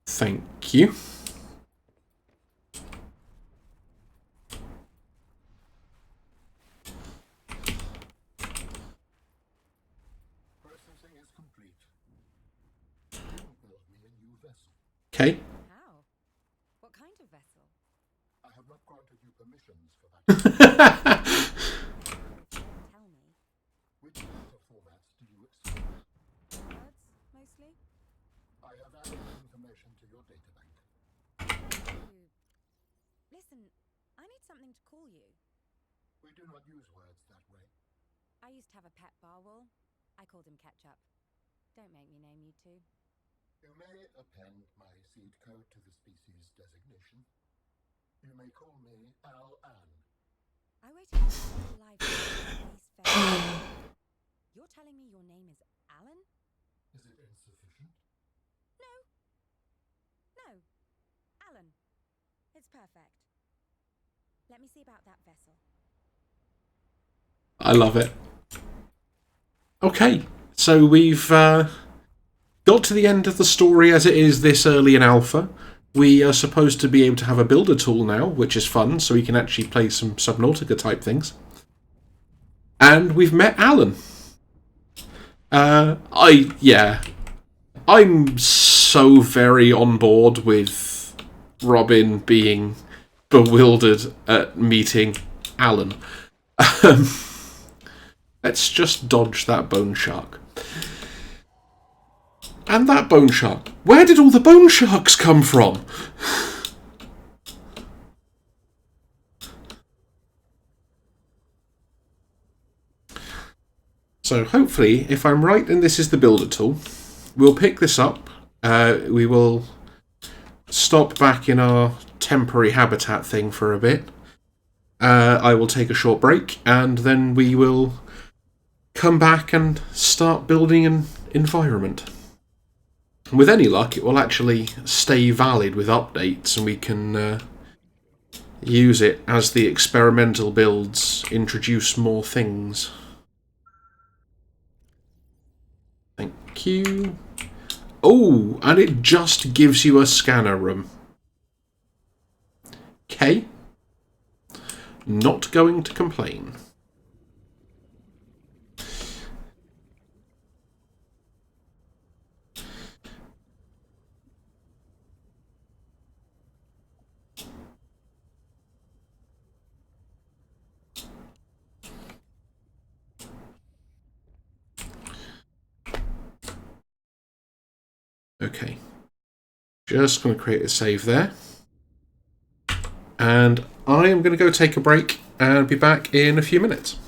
Thank you. Processing is complete. Build me a new vessel. Okay. How? What kind of vessel? I have not granted you permissions for that. Tell me. Which data formats do you explore? Words, mostly? I have added information to your databank. You... Listen, I need something to call you. We do not use words that way. I used to have a pet barwol. I called him Ketchup. Don't make me name you two. You may append my seed code to the species designation. You may call me Al-An. I waited all my life for this face. You're telling me your name is Alan? Is it insufficient? No, Alan. It's perfect. Let me see about that vessel. I love it. Okay, so we've got to the end of the story as it is this early in alpha. We are supposed to be able to have a builder tool now, which is fun, so we can actually play some Subnautica type things. And we've met Alan. I'm so very on board with Robin being bewildered at meeting Alan. Let's just dodge that bone shark. And that bone shark. Where did all the bone sharks come from? So hopefully, if I'm right and this is the builder tool, we'll pick this up. We will stop back in our temporary habitat thing for a bit. I will take a short break, and then we will come back and start building an environment. with any luck, it will actually stay valid with updates, and we can use it as the experimental builds introduce more things. Thank you. Oh, and it just gives you a scanner room. Okay. Not going to complain. Okay. Just going to create a save there. And I am going to go take a break and be back in a few minutes.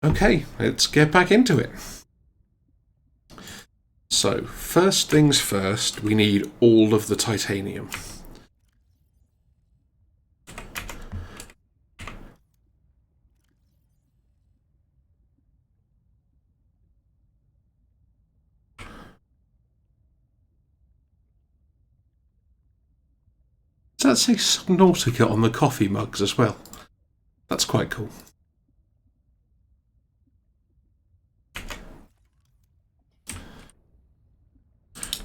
Okay, let's get back into it. So, first things first, we need all of the titanium. Does that say Subnautica on the coffee mugs as well? That's quite cool.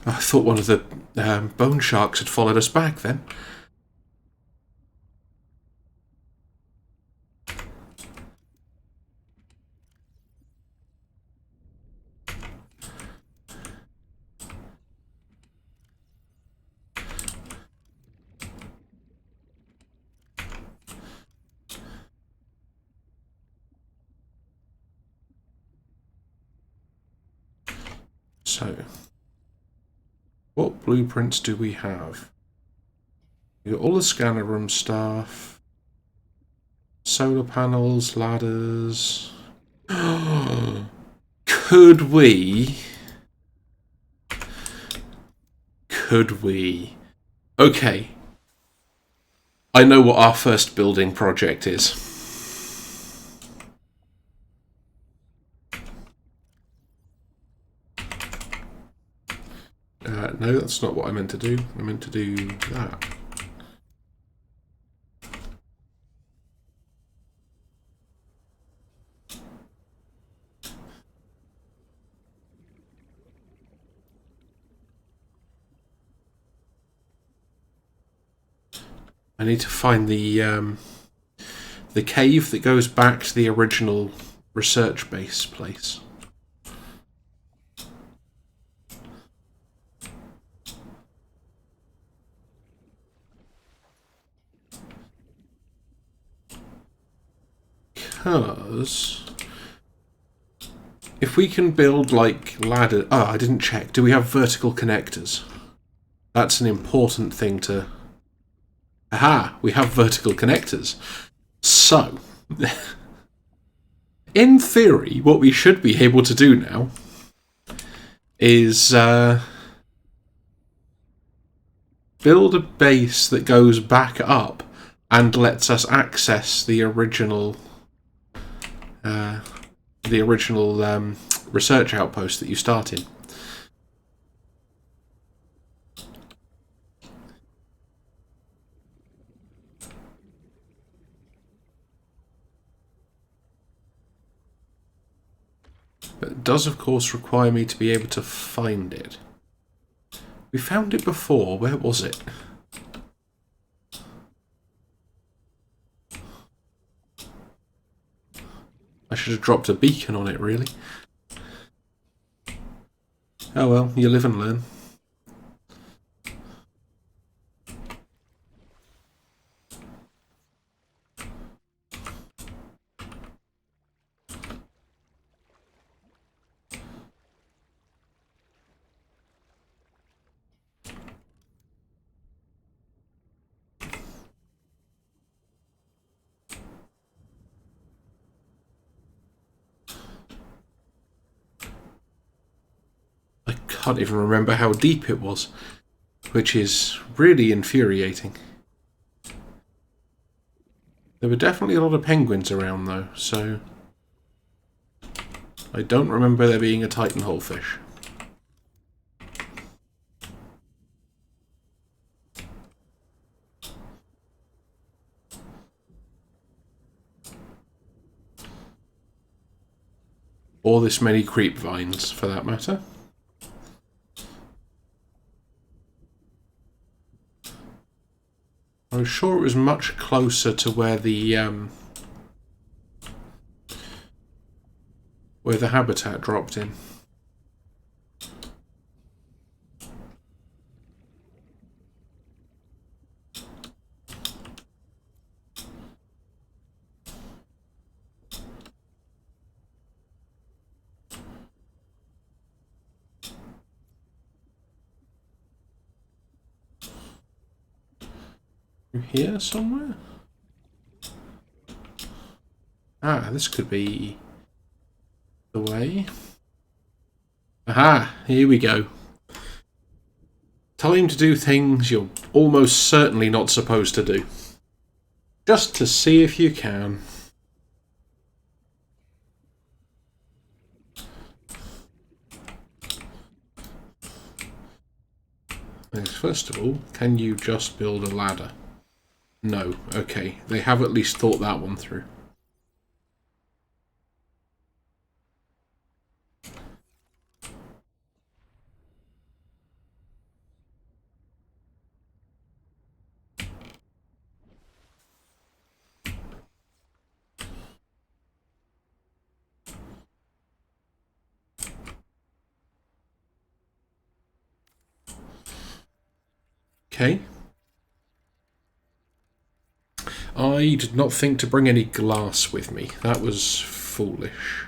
I thought one of the bone sharks had followed us back then. So, what blueprints do we have? We got all the scanner room stuff, solar panels, ladders. Could we? Okay. I know what our first building project is. No, that's not what I meant to do. I meant to do that. I need to find the cave that goes back to the original research base place. Because if we can build like ladder... Oh, I didn't check. Do we have vertical connectors? That's an important thing to... Aha! We have vertical connectors. So, in theory, what we should be able to do now is build a base that goes back up and lets us access the original research outpost that you started. But it does, of course, require me to be able to find it. We found it before. Where was it? I should have dropped a beacon on it, really. Oh well, you live and learn. I can't even remember how deep it was, which is really infuriating. There were definitely a lot of penguins around though, so I don't remember there being a titanhole fish. Or this many creep vines, for that matter. I was sure it was much closer to where the habitat dropped in. Here somewhere? Ah, this could be the way. Aha, here we go. Tell him to do things you're almost certainly not supposed to do. Just to see if you can. First of all, can you just build a ladder? No. Okay, they have at least thought that one through. Okay. I did not think to bring any glass with me. That was foolish.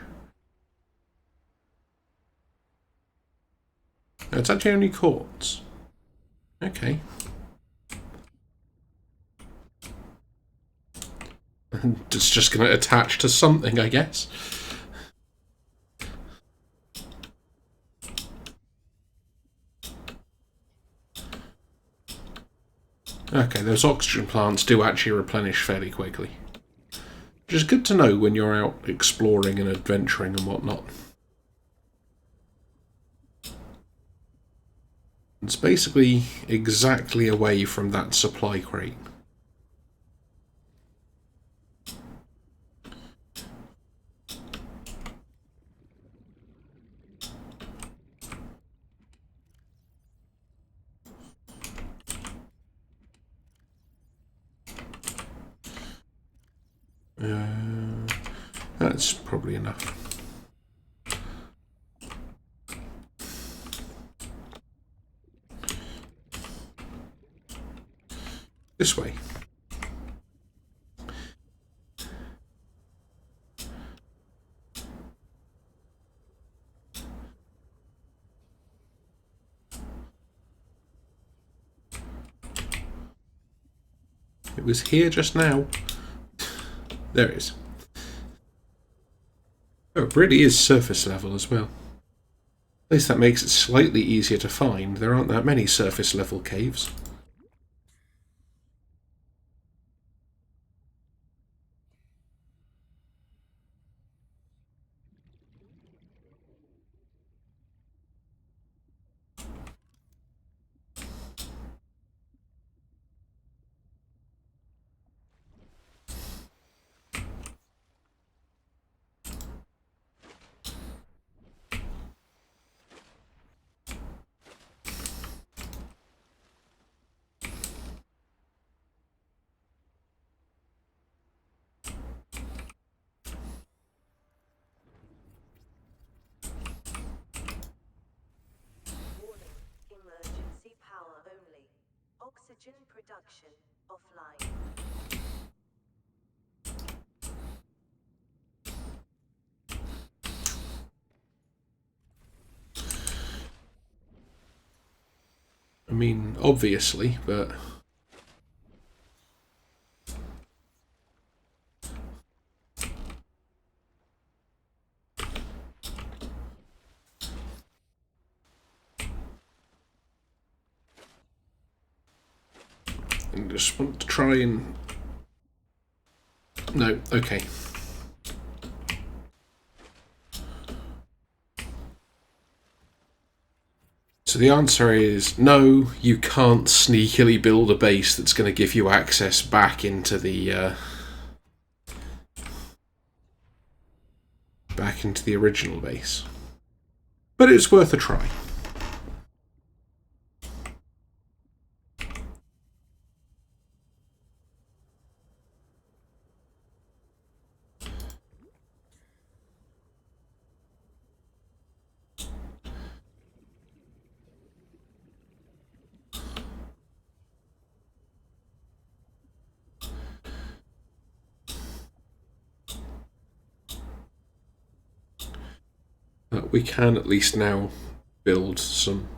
It's actually only quartz. Okay. It's just going to attach to something, I guess. Okay, those oxygen plants do actually replenish fairly quickly. Which is good to know when you're out exploring and adventuring and whatnot. It's basically exactly away from that supply crate. That's probably enough. This way. It was here just now. There it is. Oh, it really is surface level as well. At least that makes it slightly easier to find. There aren't that many surface level caves. Emergency power only. Oxygen production offline. I mean, obviously, but... I just want to try and... No, okay. So the answer is no, you can't sneakily build a base that's going to give you access back into the original base. But it's worth a try. We can at least now build some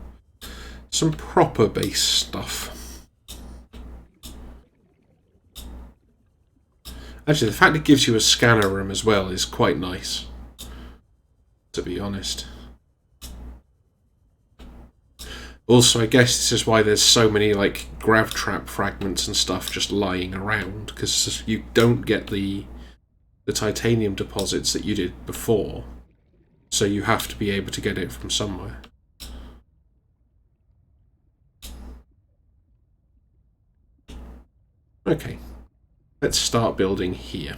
proper base stuff. Actually, the fact it gives you a scanner room as well is quite nice, to be honest. Also, I guess this is why there's so many like grav trap fragments and stuff just lying around, because you don't get the titanium deposits that you did before, so you have to be able to get it from somewhere. Okay, let's start building here.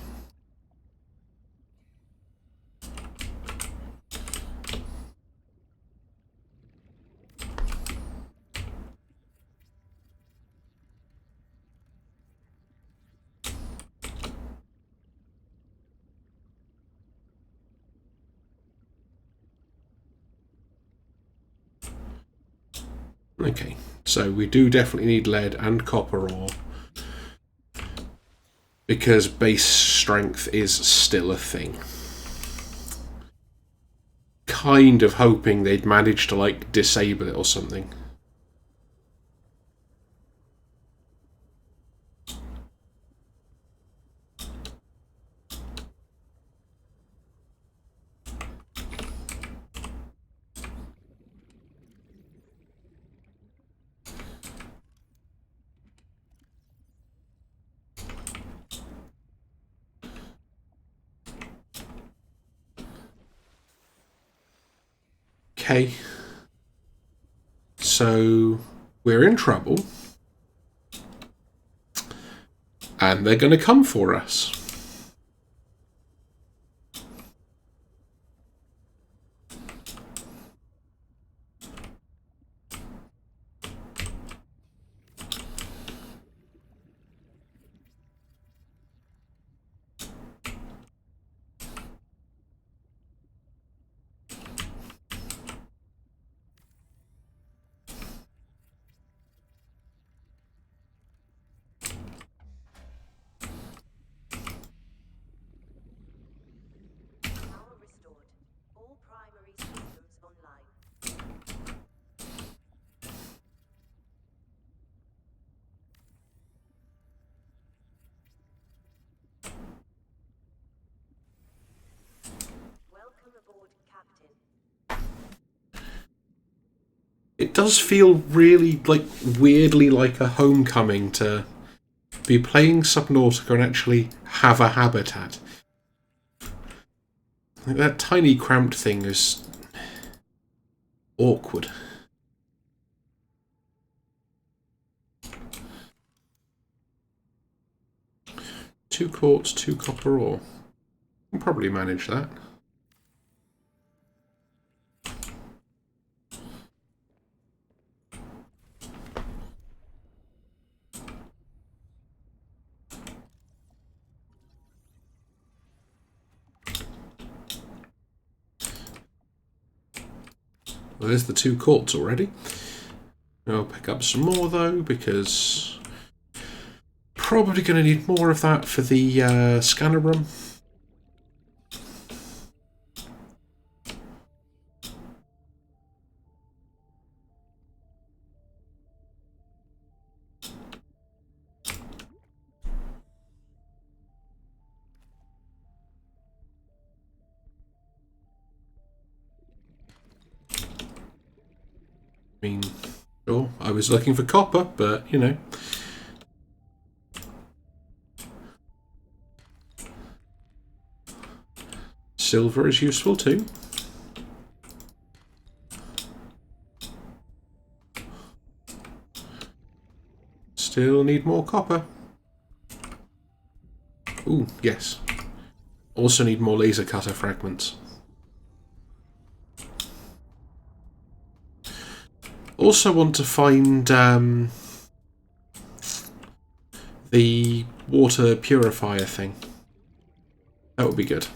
Okay, so we do definitely need lead and copper ore, because base strength is still a thing. Kind of hoping they'd manage to like disable it or something. Okay, so we're in trouble, and they're going to come for us. Power restored. All primary systems online. Welcome aboard, Captain. It does feel really, like, weirdly like a homecoming to be playing Subnautica and actually have a habitat. Like, that tiny cramped thing is awkward. Two quartz, 2 copper ore. Can probably manage that. Well, there's the 2 quartz already. I'll pick up some more though, because probably going to need more of that for the scanner room. I mean, sure, I was looking for copper, but, you know. Silver is useful too. Still need more copper. Ooh, yes. Also need more laser cutter fragments. Also want to find the water purifier thing. That would be good.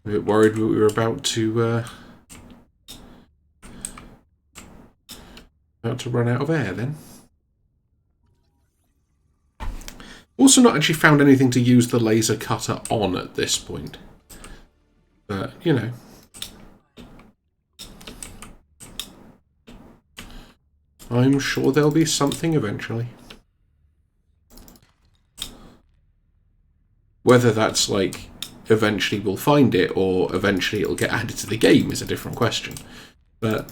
A bit worried we were about to About to run out of air then. Also not actually found anything to use the laser cutter on at this point. But, you know. I'm sure there'll be something eventually. Whether that's like, eventually we'll find it, or eventually it'll get added to the game is a different question. But...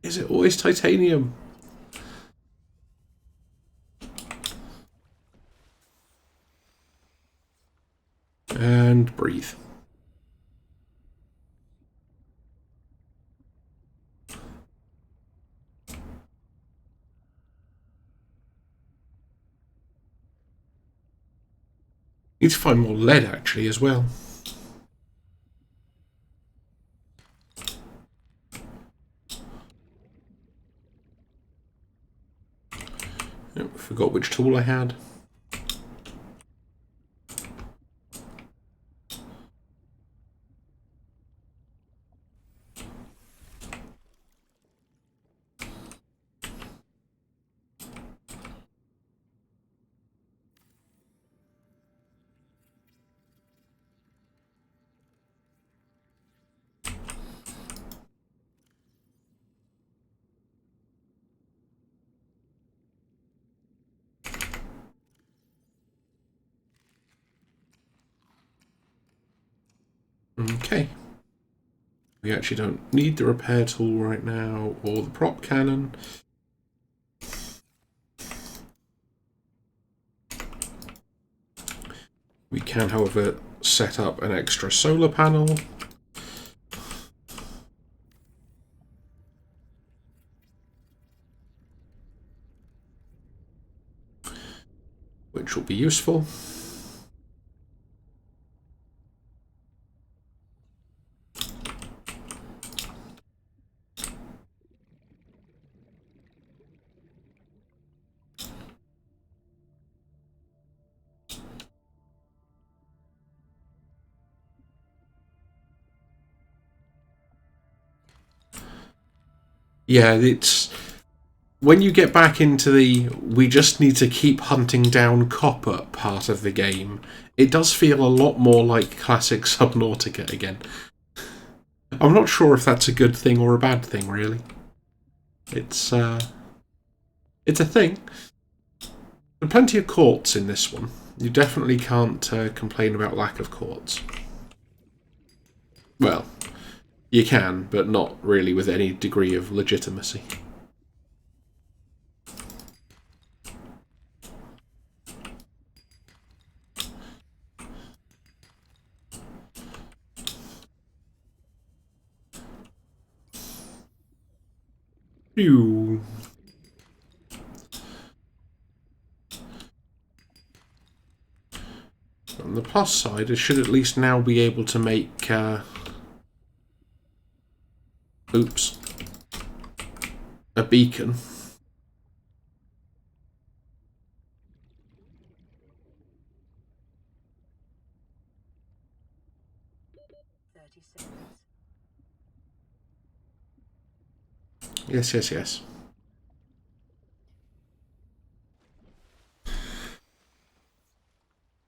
is it always titanium? And breathe. Need to find more lead actually as well. Oh, forgot which tool I had. Okay. We actually don't need the repair tool right now, or the prop cannon. We can, however, set up an extra solar panel. Which will be useful. Yeah, it's... when you get back into the we just need to keep hunting down copper part of the game, it does feel a lot more like classic Subnautica again. I'm not sure if that's a good thing or a bad thing, really. It's a thing. There's plenty of quartz in this one. You definitely can't complain about lack of quartz. Well, you can, but not really with any degree of legitimacy. Phew. On the plus side, I should at least now be able to make... oops. A beacon. Yes, yes, yes.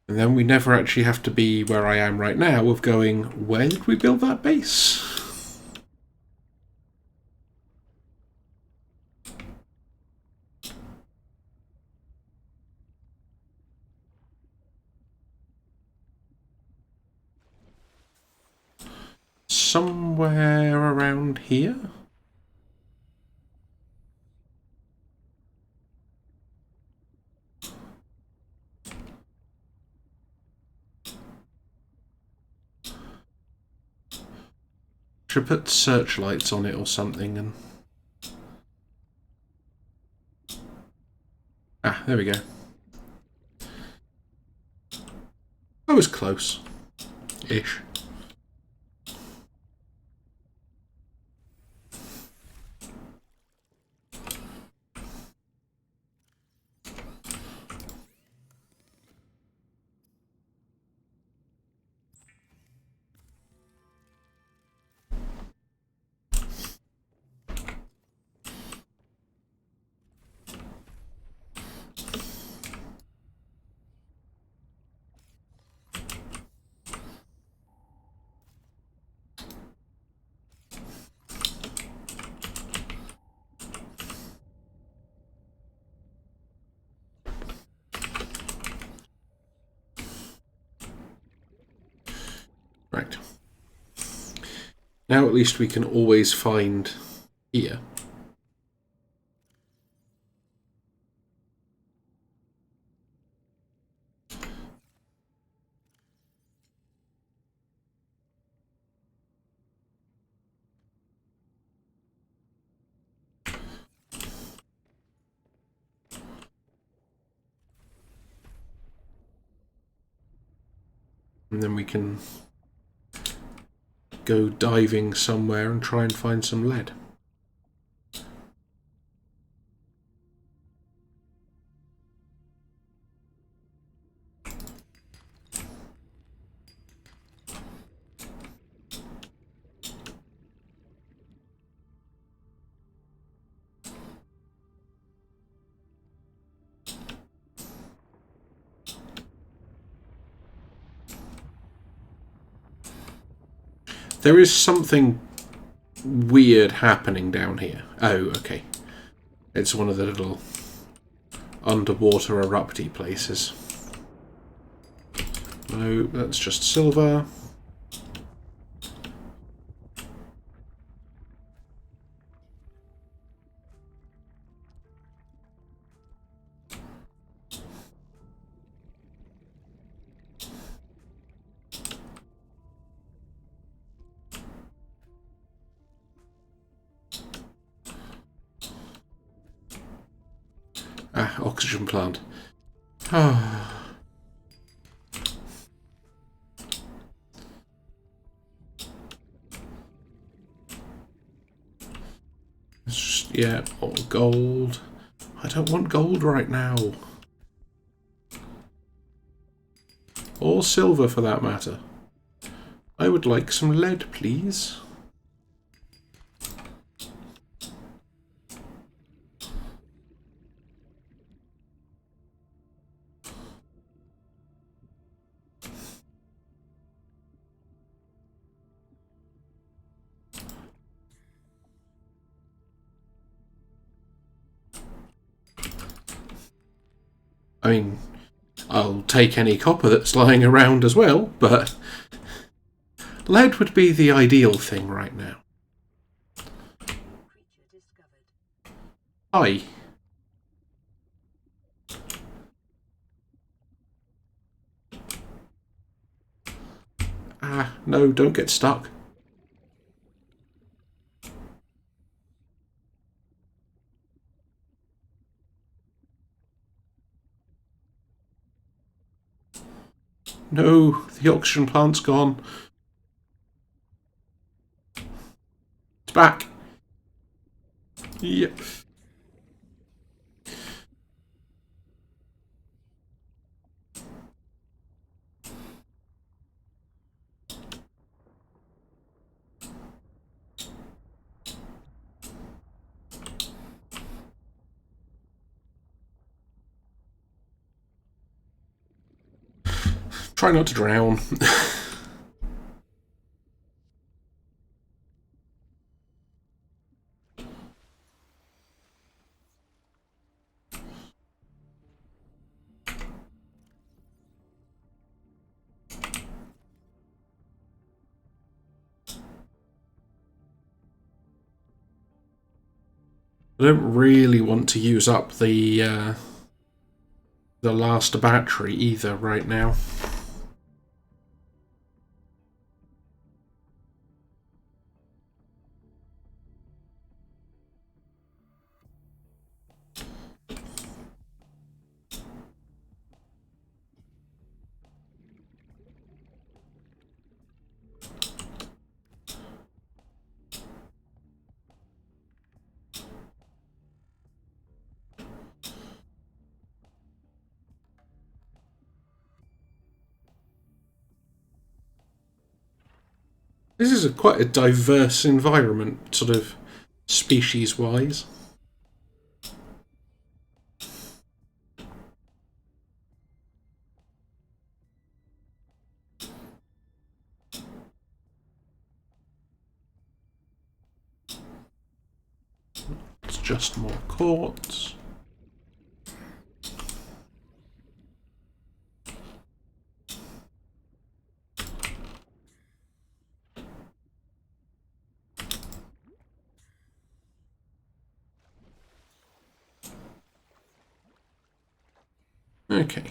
And then we never actually have to be where I am right now of going, where did we build that base? Somewhere around here? Should put searchlights on it or something and... ah, there we go. I was close. Ish. Right. Now at least we can always find here. And then we can go diving somewhere and try and find some lead. There is something weird happening down here. Oh, okay. It's one of the little underwater erupty places. No, that's just silver. Ah, oxygen plant. Ah. It's just, yeah, oh, gold. I don't want gold right now. Or silver for that matter. I would like some lead, please. I mean, I'll take any copper that's lying around as well, but lead would be the ideal thing right now. Creature discovered. Hi. Ah, no, don't get stuck. No, the oxygen plant's gone. It's back. Yep. Try not to drown. I don't really want to use up the last battery either right now. This is quite a diverse environment, sort of species-wise. It's just more quartz. Okay.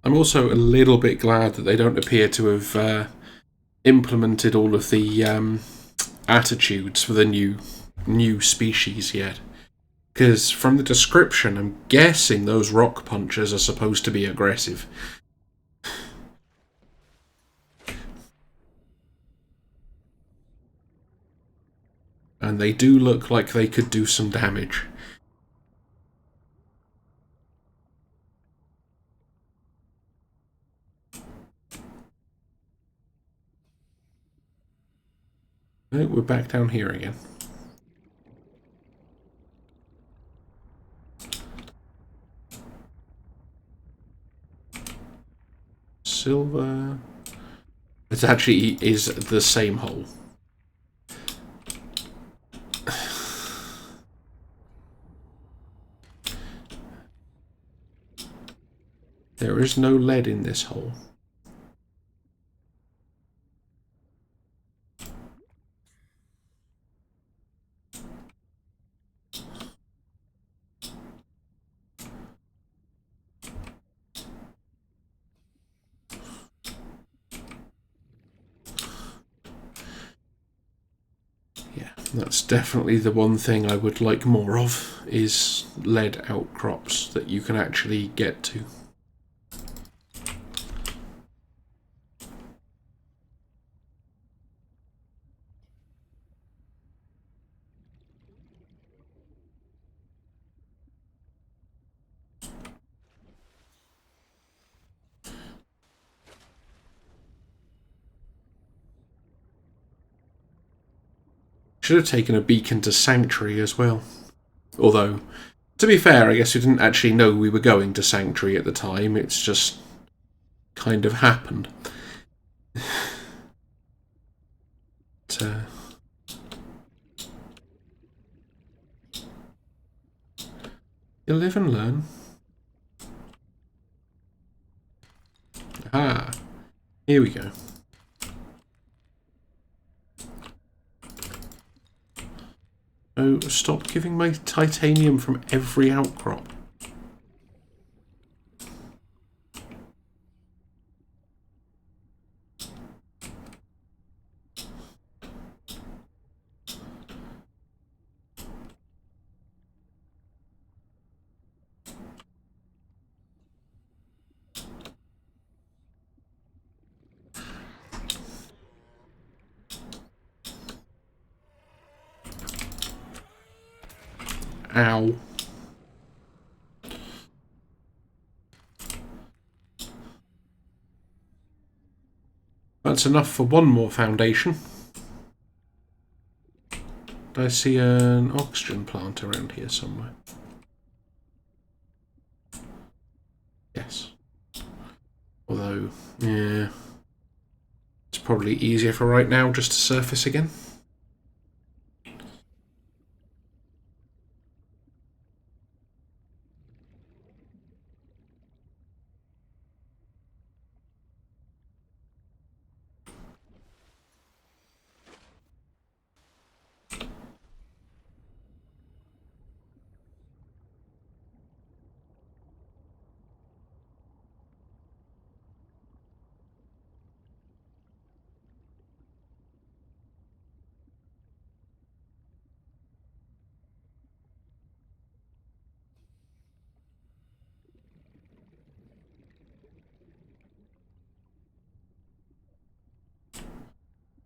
I'm also a little bit glad that they don't appear to have implemented all of the attitudes for the new species yet. Because from the description, I'm guessing those rock punchers are supposed to be aggressive. And they do look like they could do some damage. Oh, we're back down here again. Silver. It actually is the same hole. There is no lead in this hole. Yeah, that's definitely the one thing I would like more of, is lead outcrops that you can actually get to. Should have taken a beacon to Sanctuary as well. Although, to be fair, I guess we didn't actually know we were going to Sanctuary at the time. It's just kind of happened. But, you live and learn. Ah, here we go. Oh, stop giving my titanium from every outcrop. Ow. That's enough for one more foundation. I see an oxygen plant around here somewhere. Yes. Although, yeah, it's probably easier for right now just to surface again.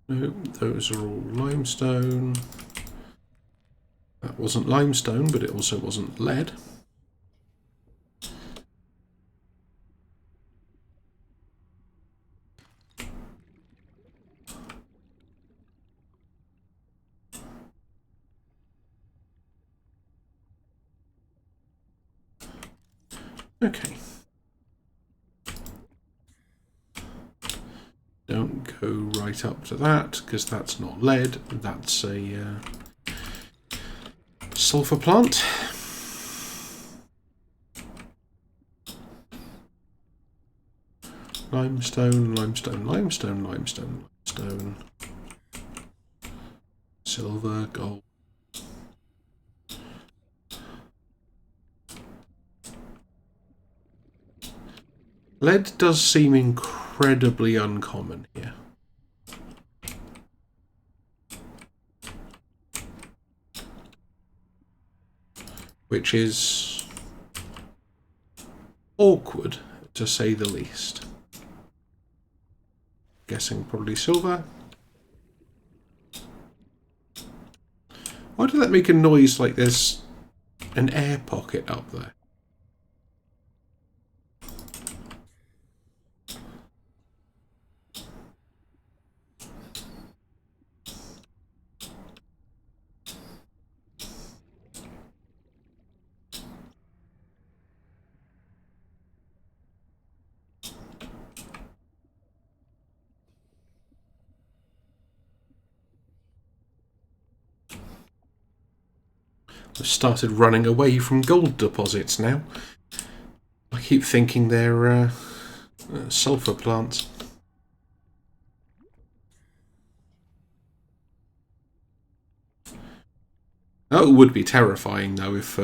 No, those are all limestone. That wasn't limestone, but it also wasn't lead. Okay. Don't go right up to that, because that's not lead. That's a sulfur plant. Limestone, limestone, limestone, limestone, limestone. Silver, gold. Lead does seem incredibly uncommon here. Which is awkward, to say the least. Guessing probably silver. Why did that make a noise like there's an air pocket up there? I've started running away from gold deposits now. I keep thinking they're sulfur plants. Oh, it would be terrifying though if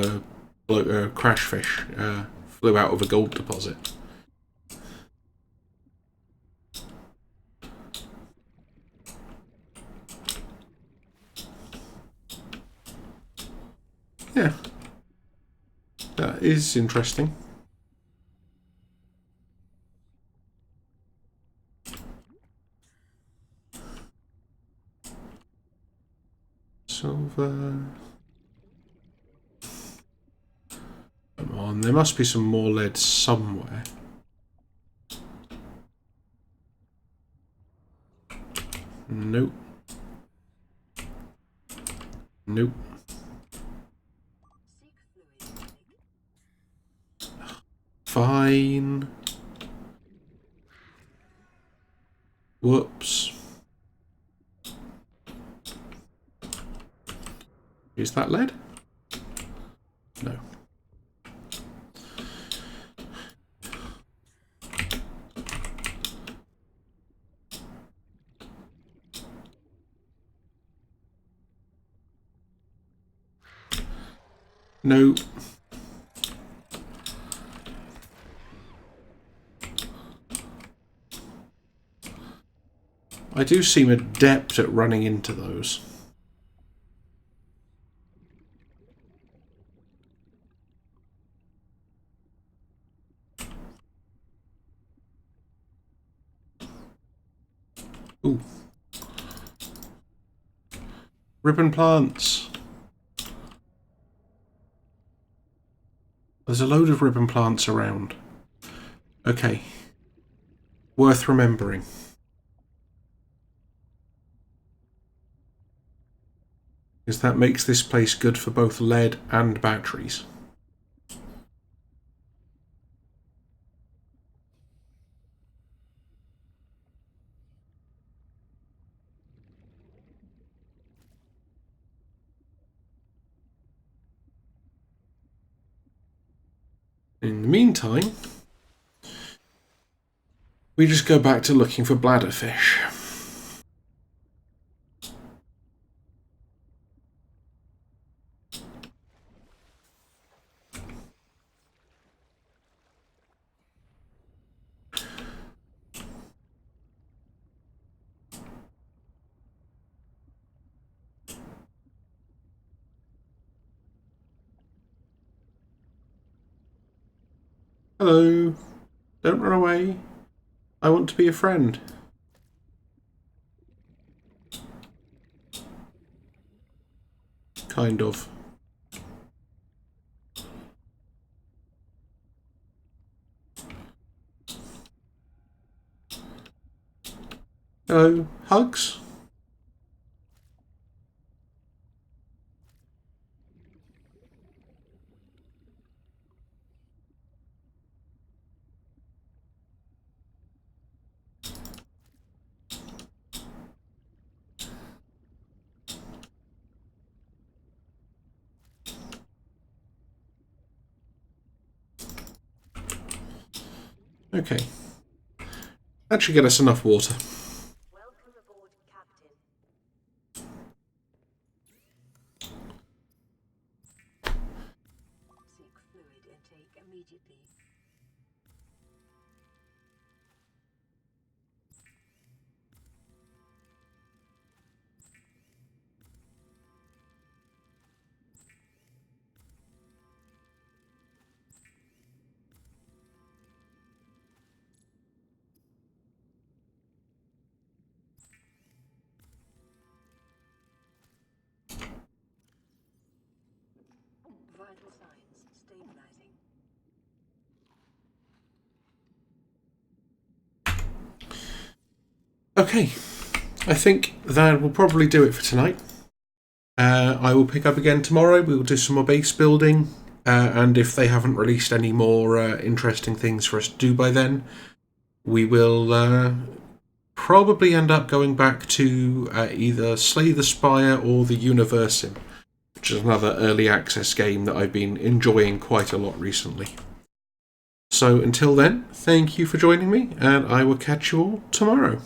crashfish flew out of a gold deposit. Yeah, that is interesting. Silver. Come on, there must be some more lead somewhere. Nope. Nope. Fine. Whoops. Is that lead? No. No. I do seem adept at running into those. Ooh. Ribbon plants. There's a load of ribbon plants around. Okay. Worth remembering. Because that makes this place good for both lead and batteries. In the meantime, we just go back to looking for bladderfish. Hello. Don't run away. I want to be a friend. Kind of. Hello, Hugs? Okay. That should get us enough water. Welcome aboard, Captain. Seek fluid intake immediately. Vital signs stabilizing. Okay. I think that will probably do it for tonight. I will pick up again tomorrow. We will do some more base building. And if they haven't released any more interesting things for us to do by then, we will probably end up going back to either Slay the Spire or the Universim, which is another early access game that I've been enjoying quite a lot recently. So until then, thank you for joining me, and I will catch you all tomorrow.